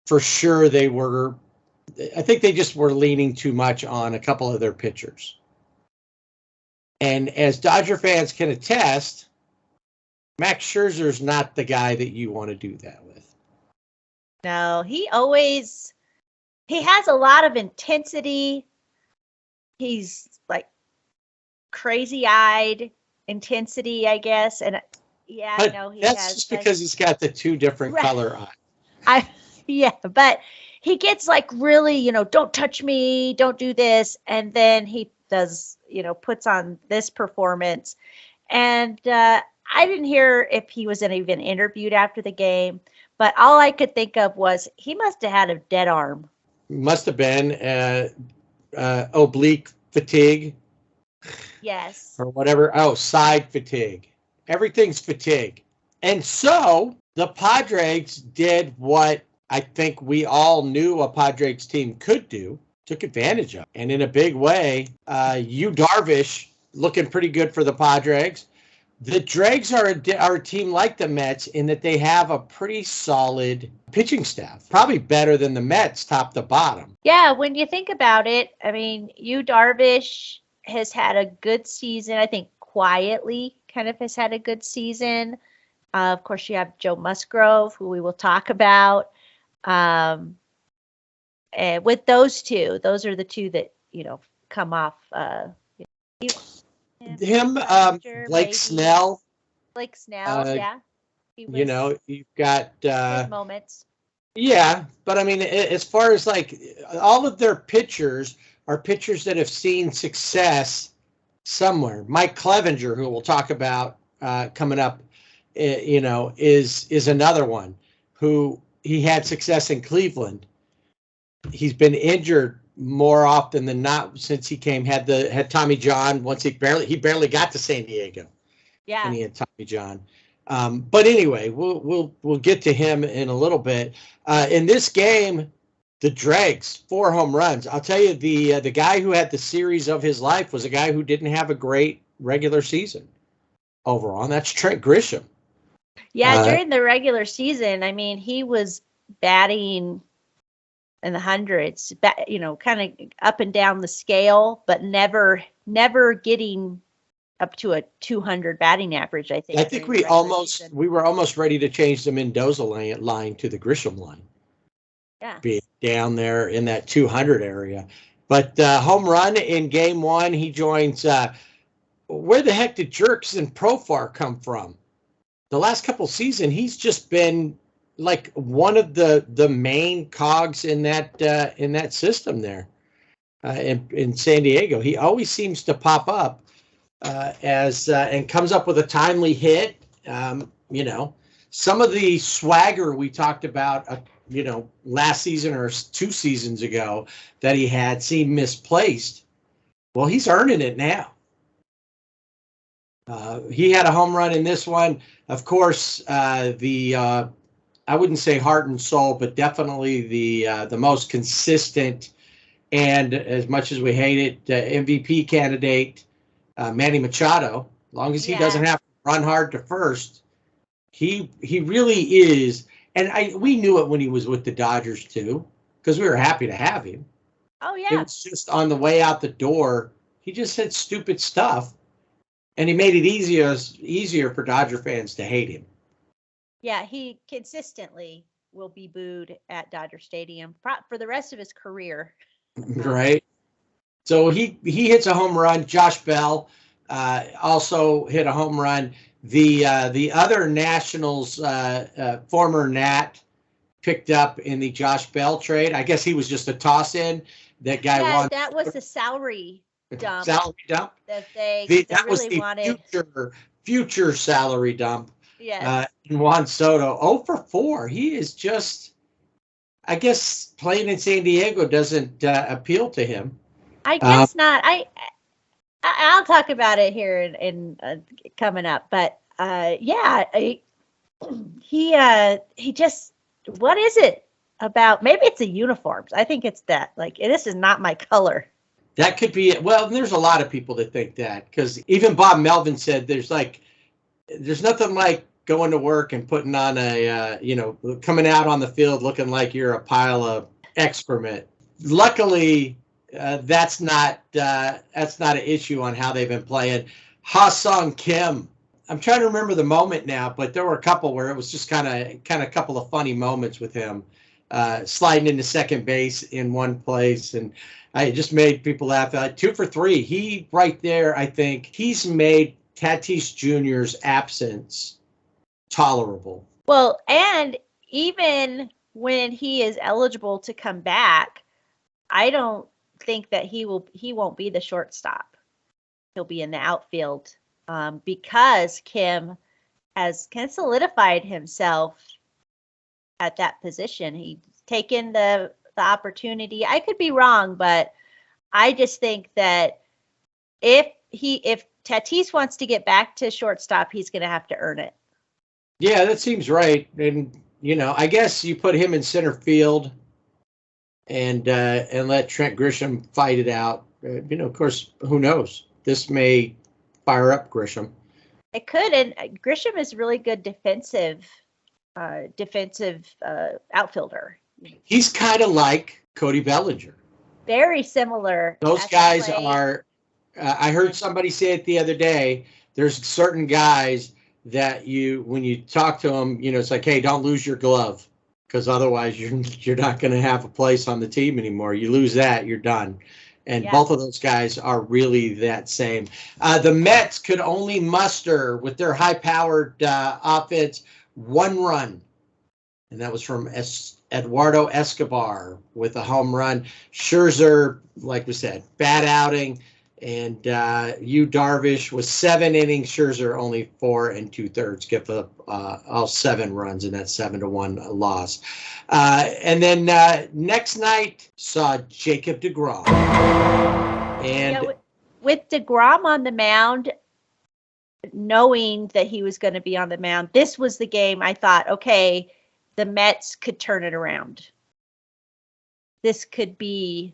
for sure I think they just were leaning too much on a couple of their pitchers. And as Dodger fans can attest, Max Scherzer's not the guy that you want to do that with. No, he has a lot of intensity. He's like crazy-eyed intensity, I guess. And yeah, but I know he that's has. Just because he's got the 2 different color eyes. But he gets like really, don't touch me, don't do this. And then he does, puts on this performance. And I didn't hear if he was even interviewed after the game, but all I could think of was he must have had a dead arm. Must have been oblique fatigue. Yes. Or whatever. Oh, side fatigue. Everything's fatigue. And so the Padres did what I think we all knew a Padres team could do, took advantage of. And in a big way, Yu Darvish looking pretty good for the Padres. The Dregs are a team like the Mets in that they have a pretty solid pitching staff, probably better than the Mets top to bottom. Yeah, when you think about it, I mean, Yu Darvish has had a good season. I think quietly kind of has had a good season. Of course, you have Joe Musgrove, who we will talk about. And with those 2, those are the 2 that, come off. Blake Snell. Blake Snell, yeah. You've got his moments. Yeah, but I mean, as far as like all of their pitchers are pitchers that have seen success somewhere. Mike Clevenger, who we'll talk about coming up, is another one who he had success in Cleveland. He's been injured more often than not since he had Tommy John. Once he barely got to San Diego. Yeah, and he had Tommy John. But anyway, we'll get to him in a little bit. In this game, the Dregs, 4 home runs. I'll tell you, the guy who had the series of his life was a guy who didn't have a great regular season overall, and that's Trent Grisham. Yeah, during the regular season, I mean, he was batting in the hundreds, kind of up and down the scale, but never getting up to a 200 batting average, I think. I think we were almost ready to change the Mendoza line to the Grisham line. Yeah. Being down there in that 200 area. But home run in game 1, he joins, where the heck did Jerks and Profar come from? The last couple seasons, he's just been like one of the main cogs in that system there in San Diego. He always seems to pop up and comes up with a timely hit. Some of the swagger we talked about, last season or 2 seasons ago that he had seemed misplaced. Well, he's earning it now. He had a home run in this one. Of course, the I wouldn't say heart and soul, but definitely the most consistent, and as much as we hate it, MVP candidate, Manny Machado. As long as he doesn't have to run hard to first, he really is. And we knew it when he was with the Dodgers too, because we were happy to have him. Oh It yeah. was just on the way out the door, he just said stupid stuff, and he made it easier for Dodger fans to hate him. Yeah, he consistently will be booed at Dodger Stadium for the rest of his career. Right. So he hits a home run. Josh Bell also hit a home run. The other Nationals former Nat picked up in the Josh Bell trade. I guess he was just a toss in. That guy won. That was the salary dump. Salary dump. That they That was really the wanted. future salary dump. Yes. And Juan Soto, 0 for 4. He is just, I guess, playing in San Diego doesn't appeal to him. I guess not. I'll talk about it here in coming up, but he just, what is it about? Maybe it's the uniforms. I think it's that, like, this is not my color. That could be it. Well, there's a lot of people that think that, because even Bob Melvin said there's nothing like going to work and putting on coming out on the field looking like you're a pile of excrement. Luckily, that's not an issue on how they've been playing. Ha-Sung Kim. I'm trying to remember the moment now, but there were a couple where it was just kind of a couple of funny moments with him sliding into second base in one place, and it just made people laugh. 2 for 3. He right there, I think he's made Tatis Jr.'s absence tolerable. Well, and even when he is eligible to come back, I don't think that he won't be the shortstop. He'll be in the outfield because Kim has kind of solidified himself at that position. He's taken the opportunity. I could be wrong, but I just think that if Tatis wants to get back to shortstop, he's going to have to earn it. Yeah, that seems right. And I guess you put him in center field and let Trent Grisham fight it out. Of course, who knows? This may fire up Grisham. It could, and Grisham is really good defensive outfielder. He's kind of like Cody Bellinger. Very similar. Those guys are. I heard somebody say it the other day. There's certain guys that when you talk to them, it's like, hey, don't lose your glove, because otherwise you're not going to have a place on the team anymore. You lose that, you're done. And both of those guys are really that same. The Mets could only muster, with their high-powered offense, 1 run, and that was from Eduardo Escobar with a home run. Scherzer, like we said, bad outing. And Yu Darvish was 7 innings. Scherzer only 4 2/3. Give up all 7 runs in that 7-1 loss. And then next night saw Jacob DeGrom. And with DeGrom on the mound, knowing that he was going to be on the mound, this was the game I thought, okay, the Mets could turn it around. This could be,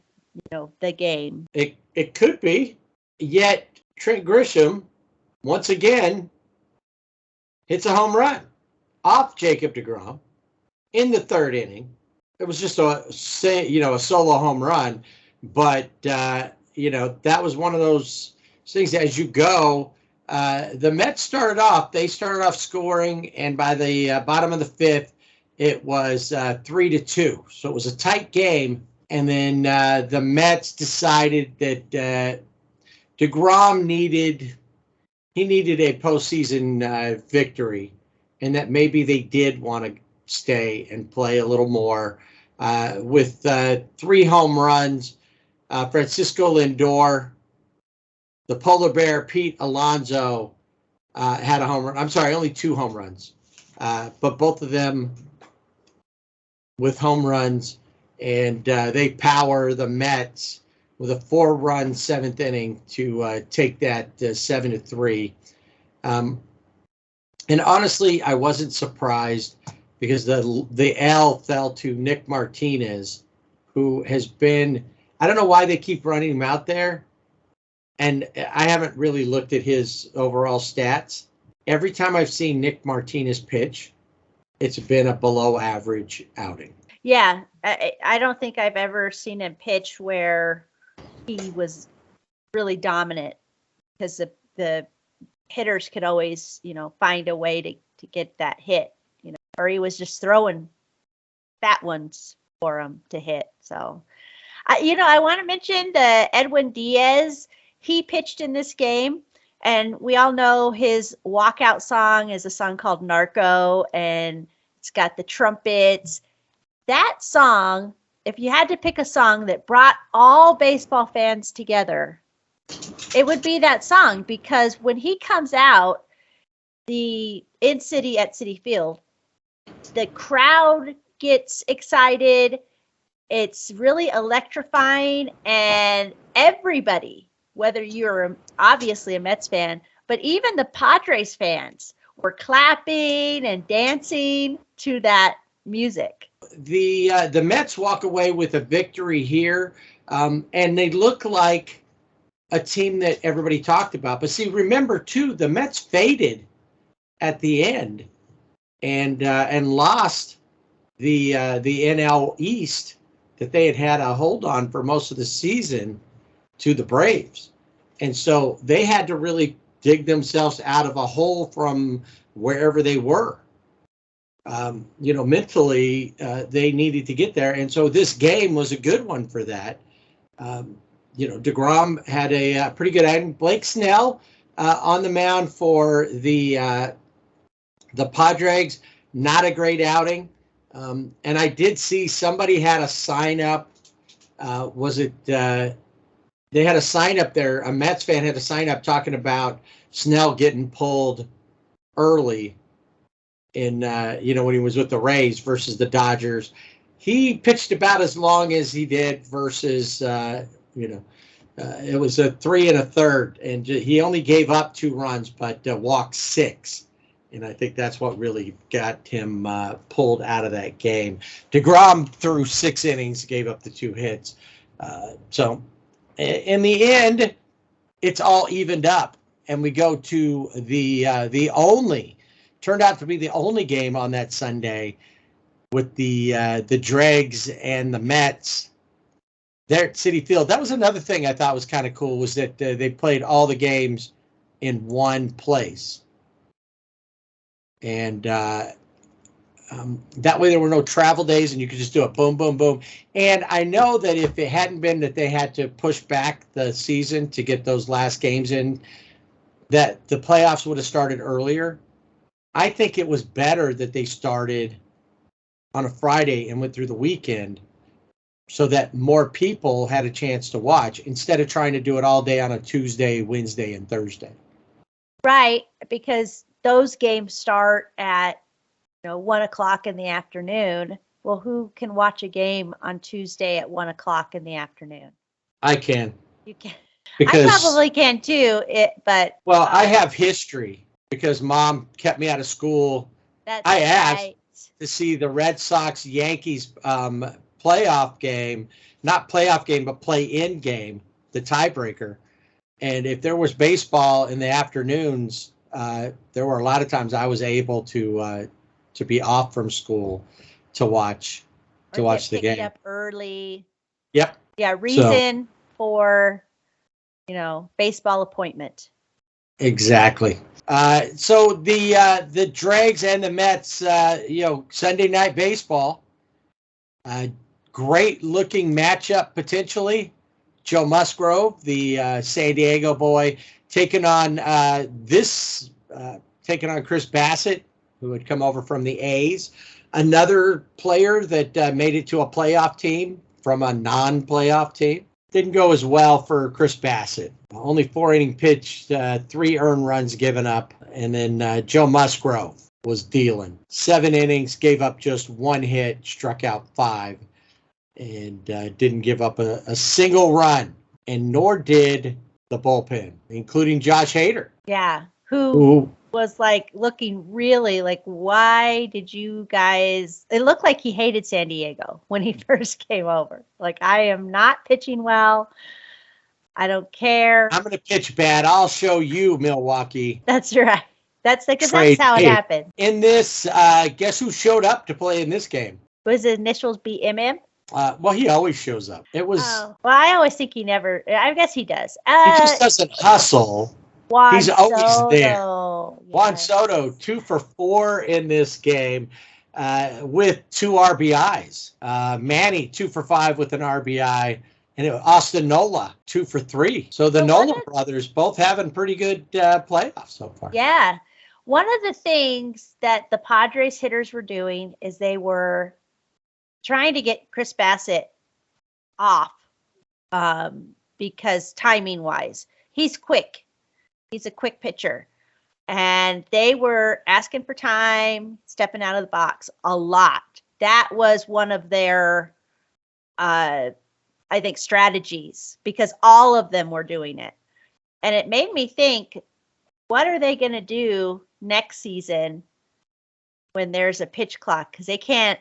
the game. It could be. Yet Trent Grisham, once again, hits a home run off Jacob DeGrom in the 3rd inning. It was just a solo home run, but that was one of those things. As you go, the Mets started off scoring, and by the bottom of the 5th, it was 3-2. So it was a tight game. And then the Mets decided that DeGrom needed a postseason victory, and that maybe they did want to stay and play a little more. With 3 home runs, Francisco Lindor, the polar bear Pete Alonso had a home run. I'm sorry, only 2 home runs, but both of them with home runs. And they power the Mets with a 4-run 7th inning to take that 7-3. And honestly, I wasn't surprised because the L fell to Nick Martinez, who has been, I don't know why they keep running him out there. And I haven't really looked at his overall stats. Every time I've seen Nick Martinez pitch, it's been a below average outing. Yeah, I don't think I've ever seen him pitch where he was really dominant, because the hitters could always, find a way to get that hit, or he was just throwing fat ones for him to hit. So, I want to mention the Edwin Diaz. He pitched in this game, and we all know his walkout song is a song called Narco, and it's got the trumpets. That song, if you had to pick a song that brought all baseball fans together, it would be that song, because when he comes out at Citi Field, the crowd gets excited. It's really electrifying, and everybody, whether you're obviously a Mets fan, but even the Padres fans were clapping and dancing to that music. The Mets walk away with a victory here, and they look like a team that everybody talked about. But see, remember too, the Mets faded at the end and lost the NL East that they had a hold on for most of the season to the Braves. And so they had to really dig themselves out of a hole from wherever they were. Mentally, they needed to get there. And so this game was a good one for that. DeGrom had a pretty good outing. Blake Snell on the mound for the Padres, not a great outing. And I did see somebody had a sign up. They had a sign up there. A Mets fan had a sign up talking about Snell getting pulled early in, when he was with the Rays versus the Dodgers. He pitched about as long as he did versus, it was a 3 1/3, and he only gave up 2 runs, but walked 6. And I think that's what really got him pulled out of that game. DeGrom threw 6 innings, gave up the 2 hits. So in the end, it's all evened up, and we go to turned out to be the only game on that Sunday with the Dregs and the Mets there at Citi Field. That was another thing I thought was kind of cool, was that they played all the games in one place. And that way there were no travel days, and you could just do it boom, boom, boom. And I know that if it hadn't been that they had to push back the season to get those last games in, that the playoffs would have started earlier. I think it was better that they started on a Friday and went through the weekend, so that more people had a chance to watch, instead of trying to do it all day on a Tuesday, Wednesday, and Thursday. Right, because those games start at 1:00 in the afternoon. Well, who can watch a game on Tuesday at 1:00 in the afternoon? I can. You can. Because, I probably can too. I have history because Mom kept me out of school. I asked right. to see the Red Sox Yankees playoff game, not playoff game, but play-in game, the tiebreaker. And if there was baseball in the afternoons, there were a lot of times I was able to be off from school to watch the game. Up early. Yep. Yeah, reason for baseball appointment. Exactly. So the Dregs and the Mets, Sunday night baseball, great looking matchup potentially. Joe Musgrove, the San Diego boy, taking on Chris Bassett, who had come over from the A's. Another player that made it to a playoff team from a non-playoff team. Didn't go as well for Chris Bassett. Only 4 inning pitch, 3 earned runs given up. And then Joe Musgrove was dealing. 7 innings, gave up just 1 hit, struck out 5, and didn't give up a single run. And nor did the bullpen, including Josh Hader. Yeah, who was like looking really like, why did you guys? It looked like he hated San Diego when he first came over. Like, I am not pitching well. I don't care. I'm going to pitch bad. I'll show you, Milwaukee. That's right. That's Trade how it me. happened. In this, guess who showed up to play in this game? Was his initials BMM? Well, he always shows up. It was. Oh, well, I always think he never. I guess he does. He just doesn't hustle. Juan He's always there. Soto. Juan Yes. Soto, 2 for 4 in this game with 2 RBIs. Manny, 2 for 5 with an RBI. And Austin Nola, 2 for 3. So the Nola brothers both having pretty good playoffs so far. Yeah. One of the things that the Padres hitters were doing is they were trying to get Chris Bassett off because timing-wise, he's quick. He's a quick pitcher. And they were asking for time, stepping out of the box a lot. That was one of their, I think, strategies, because all of them were doing it. And it made me think, what are they going to do next season when there's a pitch clock? Because they can't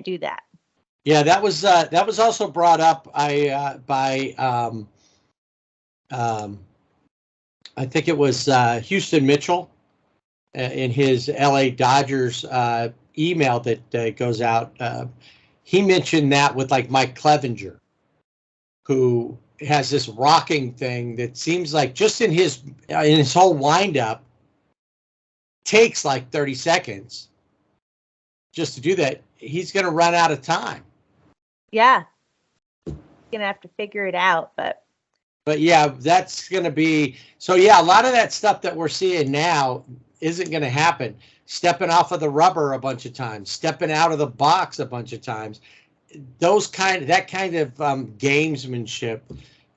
do that. Yeah, that was also brought up by I think it was Houston Mitchell in his LA Dodgers email that goes out. He mentioned that with like Mike Clevenger, who has this rocking thing that seems like just in his whole windup takes like 30 seconds just to do that. He's going to run out of time. Yeah. Going to have to figure it out, But yeah, that's going to be so. Yeah, a lot of that stuff that we're seeing now isn't going to happen. Stepping off of the rubber a bunch of times, stepping out of the box a bunch of times. That kind of gamesmanship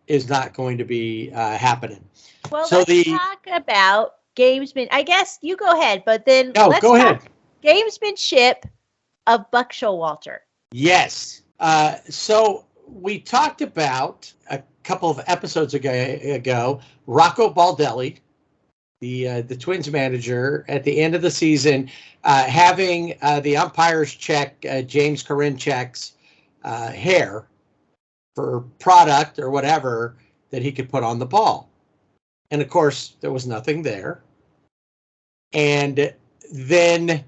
is not going to be happening. well, So let's talk about gamesman. I guess you go ahead, but then let's go ahead. talk gamesmanship of Buck Showalter. Yes. So we talked about a couple of episodes ago, Rocco Baldelli, the Twins manager, at the end of the season, having the umpires check James Karinchak's hair for product or whatever that he could put on the ball. And of course, there was nothing there. And then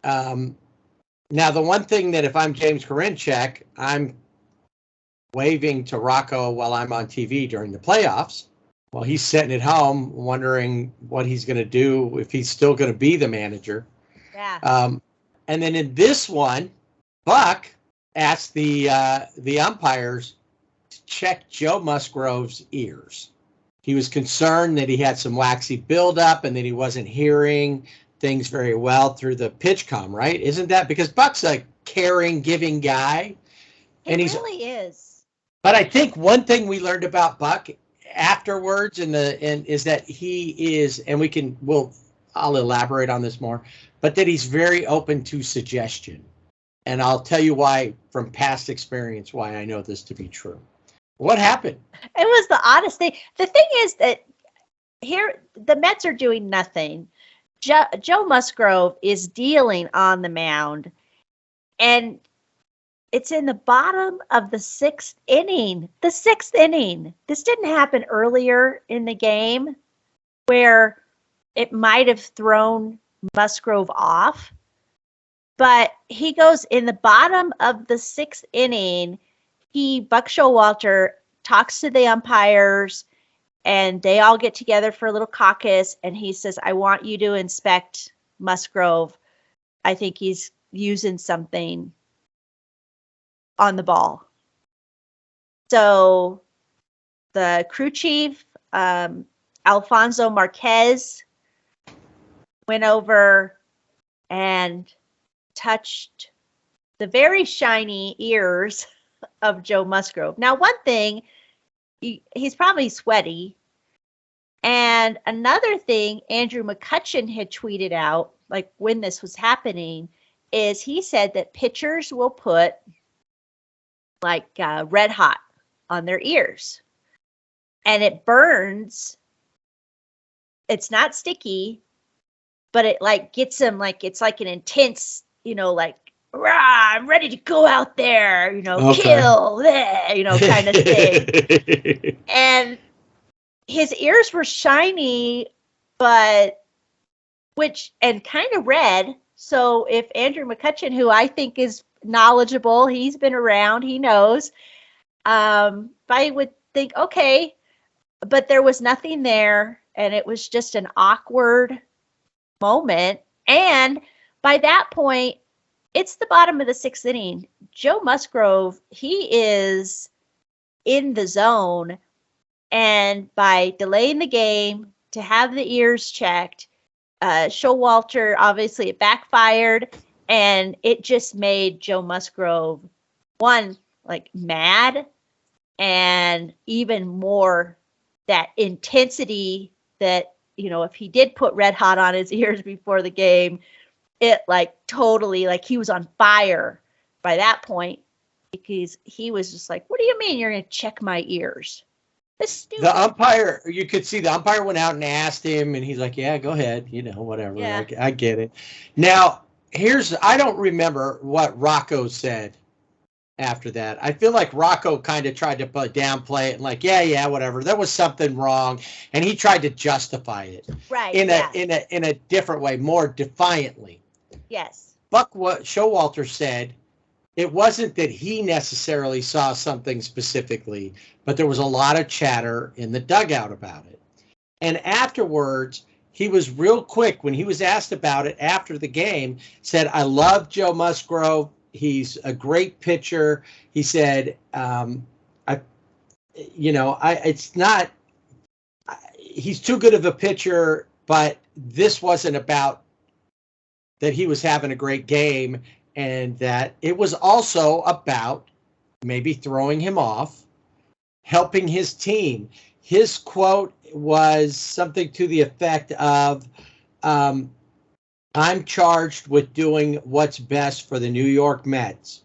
now the one thing that if I'm James Karinchak, I'm waving to Rocco while I'm on TV during the playoffs. Well, he's sitting at home wondering what he's going to do, if he's still going to be the manager. Yeah. And then in this one, Buck asked the umpires to check Joe Musgrove's ears. He was concerned that he had some waxy buildup and that he wasn't hearing things very well through the pitch comm, right? Isn't that because Buck's a caring, giving guy? And He really is. But I think one thing we learned about Buck afterwards is that he is, and I'll elaborate on this more, but that he's very open to suggestion. And I'll tell you why, from past experience, why I know this to be true. What happened? It was the oddest thing. The thing is that here the Mets are doing nothing. Joe Musgrove is dealing on the mound, and it's in the bottom of the 6th inning. The 6th inning. This didn't happen earlier in the game where it might have thrown Musgrove off. But he goes in the bottom of the 6th inning. Buck Showalter talks to the umpires, and they all get together for a little caucus. And he says, I want you to inspect Musgrove. I think he's using something on the ball. So the crew chief, Alfonso Marquez, went over and touched the very shiny ears of Joe Musgrove. Now, one thing, he's probably sweaty. And another thing Andrew McCutcheon had tweeted out, like when this was happening, is he said that pitchers will put like red hot on their ears. And it burns. It's not sticky, but it like gets him like it's like an intense, like rah, I'm ready to go out there, kill, kind of thing. And his ears were shiny, and kind of red. So if Andrew McCutcheon, who I think is knowledgeable, he's been around, he knows, I would think, okay, but there was nothing there, and it was just an awkward moment. And by that point, it's the bottom of the 6th inning. Joe Musgrove, he is in the zone, and by delaying the game to have the ears checked, Showalter, obviously it backfired, and it just made Joe Musgrove, one, like mad, and even more that intensity that, if he did put Red Hot on his ears before the game, it like totally, like he was on fire by that point, because he was just like, what do you mean you're going to check my ears? That's stupid. The umpire, you could see the umpire went out and asked him, and he's like, yeah, go ahead, whatever. Yeah. I get it. Now, I don't remember what Rocco said after that. I feel like Rocco kind of tried to downplay it and like, yeah, whatever. There was something wrong, and he tried to justify it. Right. In a different way, more defiantly. Yes. Buck, what Showalter said, it wasn't that he necessarily saw something specifically, but there was a lot of chatter in the dugout about it. And afterwards, he was real quick when he was asked about it after the game, said, I love Joe Musgrove. He's a great pitcher. He said, he's too good of a pitcher, but this wasn't about that he was having a great game, and that it was also about maybe throwing him off, helping his team. His quote was something to the effect of, I'm charged with doing what's best for the New York Mets.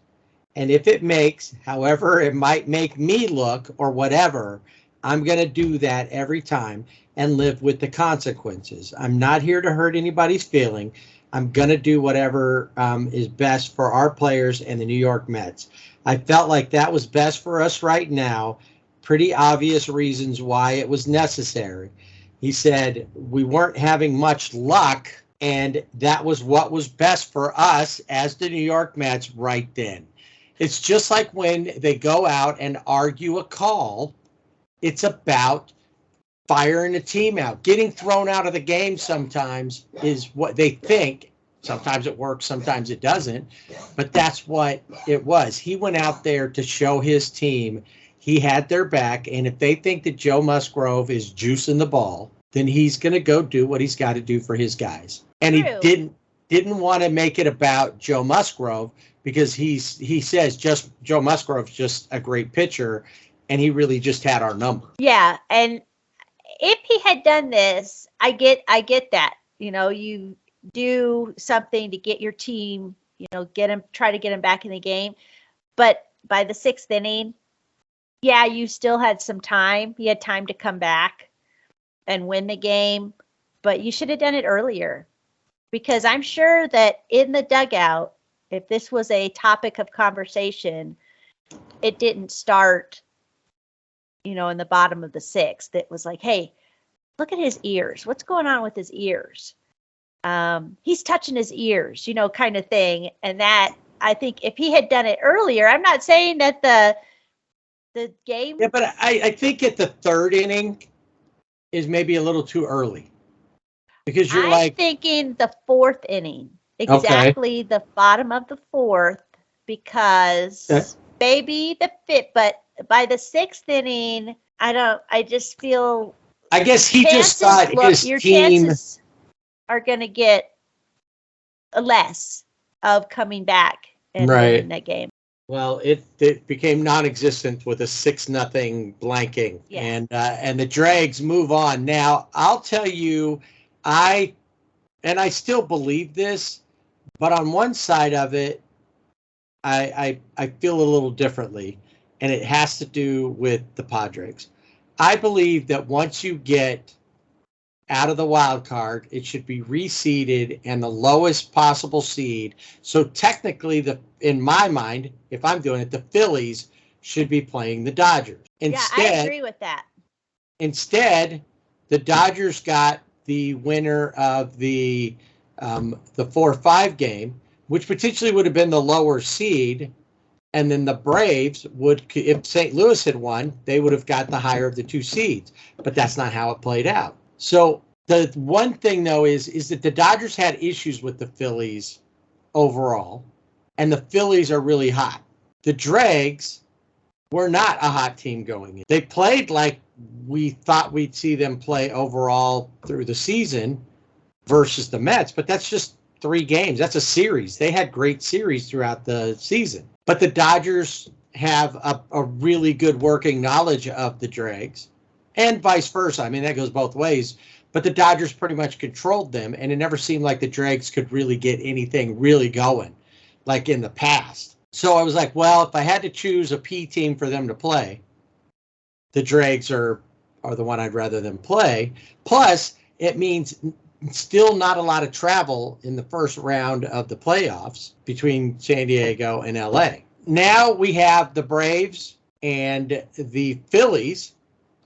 And if it makes, however it might make me look or whatever, I'm going to do that every time and live with the consequences. I'm not here to hurt anybody's feeling. I'm going to do whatever is best for our players and the New York Mets. I felt like that was best for us right now. Pretty obvious reasons why it was necessary. He said we weren't having much luck, and that was what was best for us as the New York Mets right then. It's just like when they go out and argue a call, it's about firing a team out. Getting thrown out of the game sometimes is what they think. Sometimes it works, sometimes it doesn't. But that's what it was. He went out there to show his team he had their back. And if they think that Joe Musgrove is juicing the ball, then he's going to go do what he's got to do for his guys. And True. He didn't want to make it about Joe Musgrove, because he says just Joe Musgrove's just a great pitcher, and he really just had our number. Yeah, and if he had done this, I get that. You do something to get your team, try to get him back in the game. But by the 6th inning, yeah, you still had some time. You had time to come back and win the game, but you should have done it earlier, because I'm sure that in the dugout, if this was a topic of conversation, it didn't start, in the bottom of the 6th. It was like, hey, look at his ears. What's going on with his ears? He's touching his ears, kind of thing. And that, I think if he had done it earlier, I'm not saying that the game. Yeah, but I think at the 3rd inning is maybe a little too early, because I'm thinking the 4th inning, exactly. The bottom of the 4th, because maybe the 5th, but by the 6th inning, I just feel. I guess he just thought your team chances are going to get less of coming back and winning that game. Well, it became non-existent with a 6-0 blanking, Yeah. And the Drags move on. Now, I'll tell you, I still believe this, but on one side of it, I feel a little differently, and it has to do with the Padres. I believe that once you get out of the wild card. It should be reseeded and the lowest possible seed. So technically, in my mind, if I'm doing it, the Phillies should be playing the Dodgers. I agree with that. Instead, the Dodgers got the winner of the 4-5 game, which potentially would have been the lower seed. And then the Braves would, if St. Louis had won, they would have got the higher of the two seeds. But that's not how it played out. So the one thing, though, is that the Dodgers had issues with the Phillies overall, and the Phillies are really hot. The Dregs were not a hot team going in. They played like we thought we'd see them play overall through the season versus the Mets, but that's just 3 games. That's a series. They had great series throughout the season. But the Dodgers have a really good working knowledge of the Dregs, and vice versa. I mean, that goes both ways. But the Dodgers pretty much controlled them, and it never seemed like the Dregs could really get anything really going like in the past. So I was like, well, if I had to choose a P team for them to play, the Dregs are the one I'd rather them play. Plus, it means still not a lot of travel in the first round of the playoffs between San Diego and LA. Now we have the Braves and the Phillies.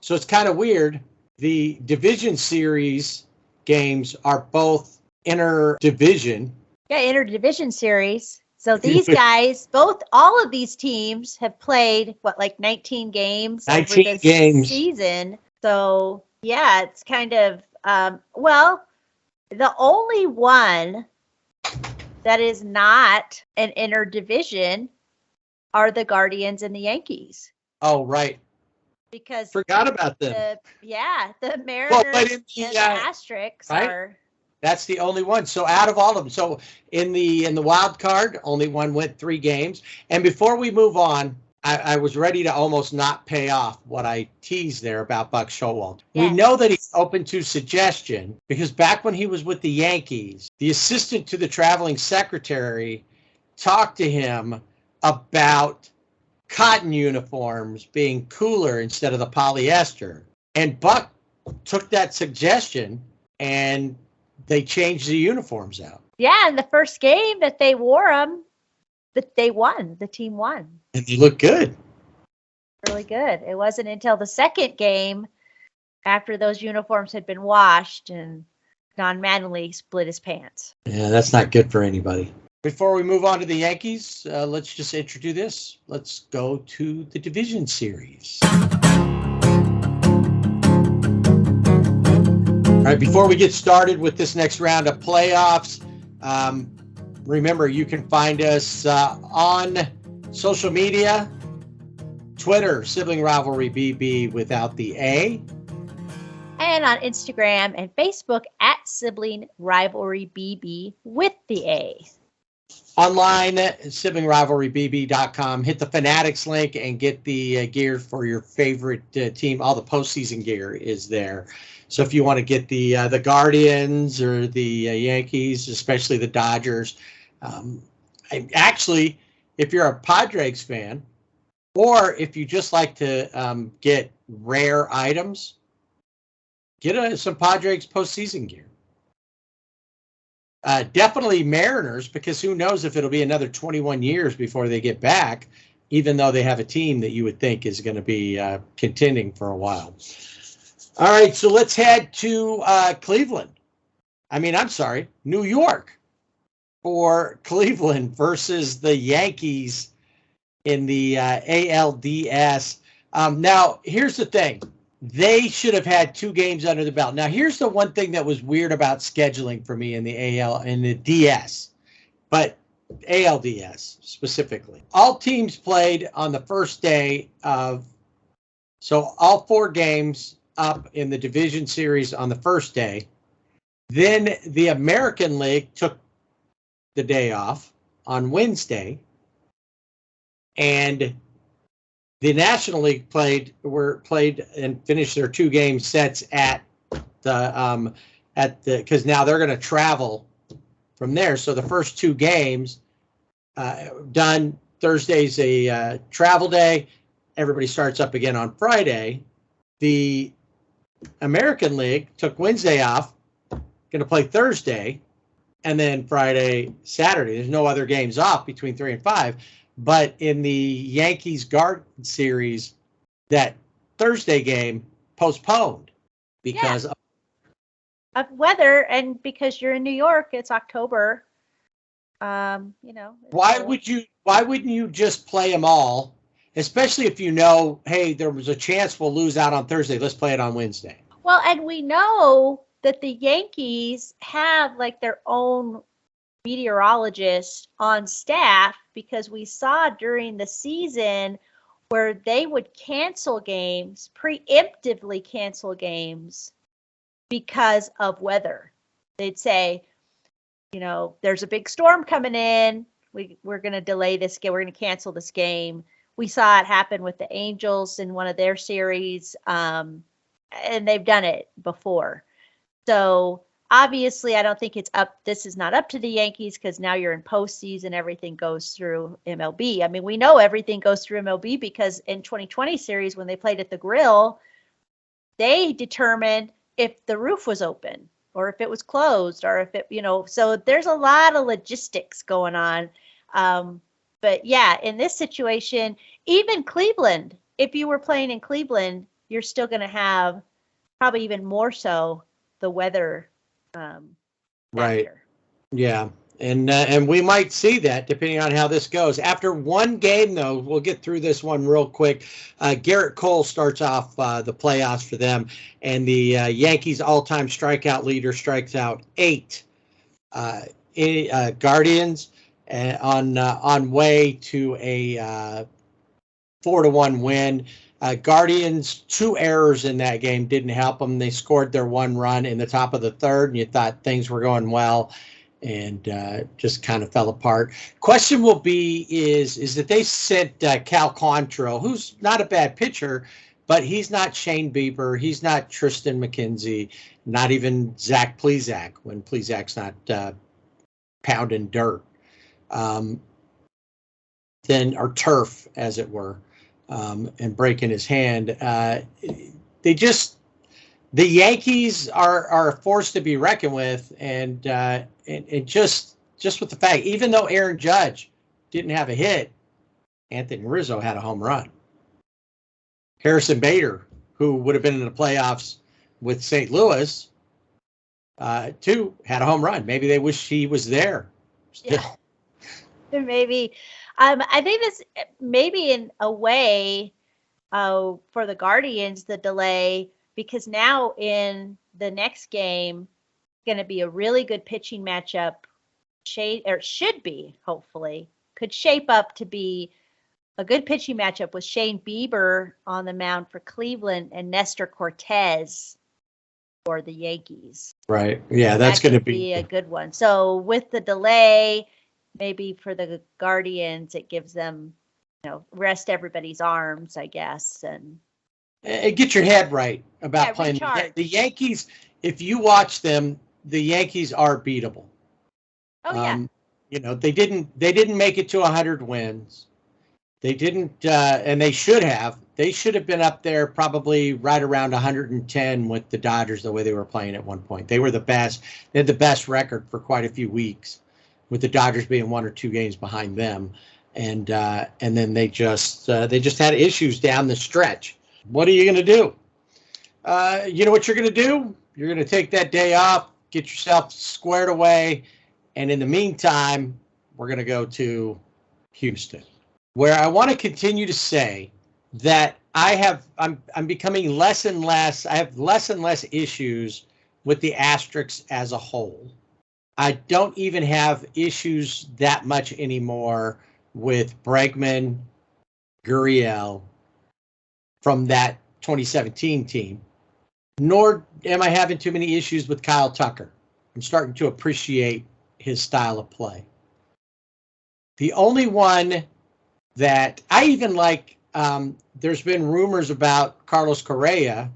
So it's kind of weird. The division series games are both interdivision. Yeah, interdivision series. So these guys, all of these teams have played, like 19 games 19 over the games. season. So, yeah, it's kind of, the only one that is not an interdivision are the Guardians and the Yankees. Oh, right. Because forgot about them. The Mariners and the Asterisks are. That's the only one. So out of all of them, so in the wild card, only one went 3 games. And before we move on, I was ready to almost not pay off what I teased there about Buck Showalter. Yes. We know that he's open to suggestion because back when he was with the Yankees, the assistant to the traveling secretary talked to him about cotton uniforms being cooler instead of the polyester. And Buck took that suggestion and they changed the uniforms out. Yeah, and the first game that they wore them, they won. The team won. And they look good. Really good. It wasn't until the second game, after those uniforms had been washed, and Don Mattingly split his pants. Yeah, that's not good for anybody. Before we move on to the Yankees, let's just introduce this. Let's go to the division series. All right, before we get started with this next round of playoffs, remember you can find us on social media, Twitter, Sibling Rivalry BB without the A. And on Instagram and Facebook at Sibling Rivalry BB with the A. Online, siblingrivalrybb.com. Hit the Fanatics link and get the gear for your favorite team. All the postseason gear is there. So if you want to get the Guardians or the Yankees, especially the Dodgers, actually, if you're a Padres fan, or if you just like to get rare items, get some Padres postseason gear. Definitely Mariners, because who knows if it'll be another 21 years before they get back, even though they have a team that you would think is going to be contending for a while. All right, so let's head to New York for Cleveland versus the Yankees in the ALDS. Now, here's the thing. They should have had 2 games under the belt. Now, here's the one thing that was weird about scheduling for me in the AL and the DS, but ALDS specifically. All teams played on the first day so all 4 games up in the division series on the first day. Then the American League took the day off on Wednesday, and the National League played and finished their 2-game sets at the because now they're going to travel from there. So the first 2 games done. Thursday's a travel day. Everybody starts up again on Friday. The American League took Wednesday off, going to play Thursday, and then Friday, Saturday. There's no other games off between 3 and 5. But in the Yankees Garden series, that Thursday game postponed because of weather, and because you're in New York, it's October. Why wouldn't you just play them all, especially if you know, hey, there was a chance we'll lose out on Thursday. Let's play it on Wednesday. Well, and we know that the Yankees have like their own meteorologist on staff, because we saw during the season where they would cancel games, preemptively cancel games because of weather. They'd say, there's a big storm coming in. We're going to delay this game. We're going to cancel this game. We saw it happen with the Angels in one of their series, and they've done it before. So obviously, I don't think this is not up to the Yankees, because now you're in postseason. Everything goes through MLB. I mean, we know everything goes through MLB because in 2020 series, when they played at the Grill, they determined if the roof was open or if it was closed, or if it, so there's a lot of logistics going on. But yeah, in this situation, even Cleveland, if you were playing in Cleveland, you're still going to have probably even more so the weather. Right. Factor. Yeah. And we might see that depending on how this goes. After one game, though, we'll get through this one real quick. Garrett Cole starts off the playoffs for them, and the Yankees' all-time strikeout leader strikes out 8. Guardians on way to a 4-1 win. Guardians, 2 errors in that game didn't help them. They scored their 1 run in the top of the 3rd, and you thought things were going well, and just kind of fell apart. Question will be is that they sent Cal Quantrill, who's not a bad pitcher, but he's not Shane Bieber. He's not Tristan McKenzie, not even Zach Plesac, when Plesac's not pounding dirt. Or turf, as it were. And breaking his hand. The Yankees are a force to be reckoned with, and just with the fact, even though Aaron Judge didn't have a hit, Anthony Rizzo had a home run. Harrison Bader, who would have been in the playoffs with St. Louis, too, had a home run. Maybe they wish he was there. Still. Yeah. Maybe. I think this maybe in a way for the Guardians, the delay, because now in the next game, going to be a really good pitching matchup. Should be, hopefully, could shape up to be a good pitching matchup with Shane Bieber on the mound for Cleveland and Nestor Cortez for the Yankees. Right. Yeah, that's going to be a good one. So with the delay, maybe for the Guardians, it gives them, rest everybody's arms, I guess, and get your head right about playing the Yankees. If you watch them, the Yankees are beatable. Oh yeah. They didn't make it to 100 wins. They didn't, and they should have. They should have been up there probably right around 110 with the Dodgers, the way they were playing at one point. They were the best. They had the best record for quite a few weeks, with the Dodgers being 1 or 2 games behind them, and then they just had issues down the stretch. What are you going to do? You know what you're going to do? You're going to take that day off, get yourself squared away, and in the meantime, we're going to go to Houston, where I want to continue to say that I'm becoming less and less. I have less and less issues with the Asterix as a whole. I don't even have issues that much anymore with Bregman, Gurriel from that 2017 team, nor am I having too many issues with Kyle Tucker. I'm starting to appreciate his style of play. The only one that I even like, there's been rumors about Carlos Correa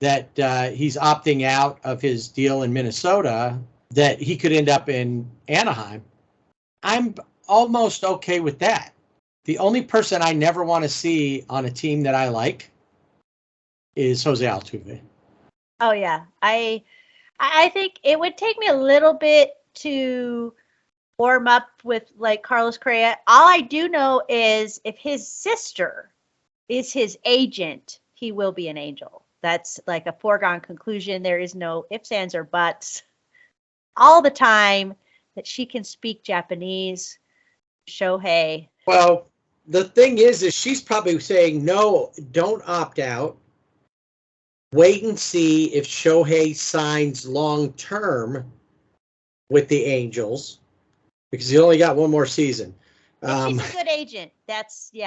that he's opting out of his deal in Minnesota, that he could end up in Anaheim. I'm almost okay with that. The only person I never want to see on a team that I like is Jose Altuve. Oh yeah, I think it would take me a little bit to warm up with like Carlos Correa. All I do know is if his sister is his agent, he will be an Angel. That's like a foregone conclusion. There is no ifs, ands, or buts. All the time that she can speak Japanese, Shohei. Well, the thing is she's probably saying, no, don't opt out. Wait and see if Shohei signs long term with the Angels, because he only got one more season. She's a good agent. That's in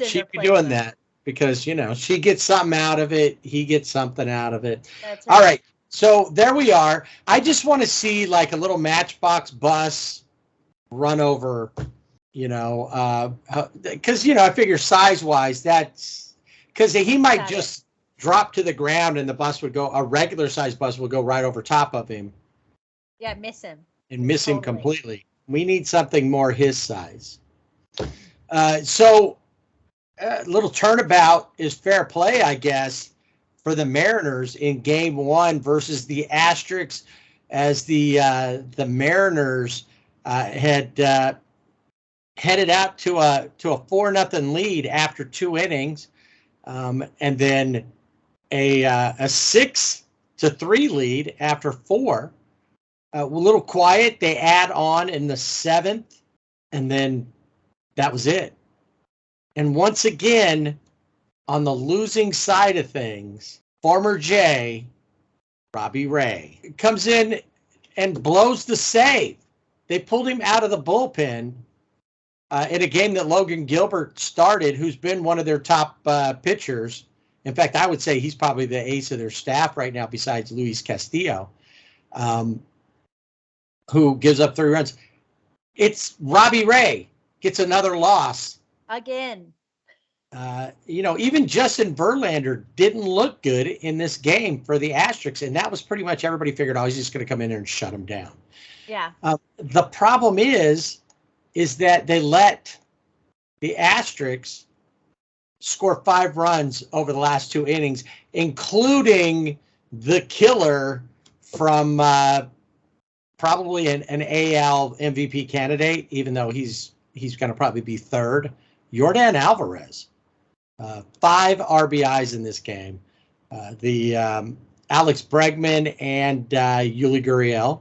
She'd their be playbook. doing that because, she gets something out of it. He gets something out of it. That's All right. So there we are. I just want to see like a little Matchbox bus run over, because, I figure size-wise, that's because he might Got just drop to the ground and the bus would go, a regular size bus would go right over top of him Yeah, miss him. and miss him Totally. completely. We need something more his size. So little turnabout is fair play, I guess, for the Mariners in Game 1 versus the Asterix, as the Mariners had headed out to a 4-0 lead after 2 innings, and then a 6-3 lead after 4. A little quiet. They add on in the 7th, and then that was it. And once again, on the losing side of things, former J, Robbie Ray, comes in and blows the save. They pulled him out of the bullpen in a game that Logan Gilbert started, who's been one of their top pitchers. In fact, I would say he's probably the ace of their staff right now besides Luis Castillo, who gives up 3 runs. It's Robbie Ray gets another loss. Again. Even Justin Verlander didn't look good in this game for the Asterix, and that was pretty much everybody figured, he's just going to come in there and shut him down. Yeah. The problem is that they let the Asterix score 5 runs over the last 2 innings, including the killer from probably an AL MVP candidate, even though he's going to probably be 3rd, Yordan Alvarez. 5 RBIs in this game. The Alex Bregman and Yuli Gurriel,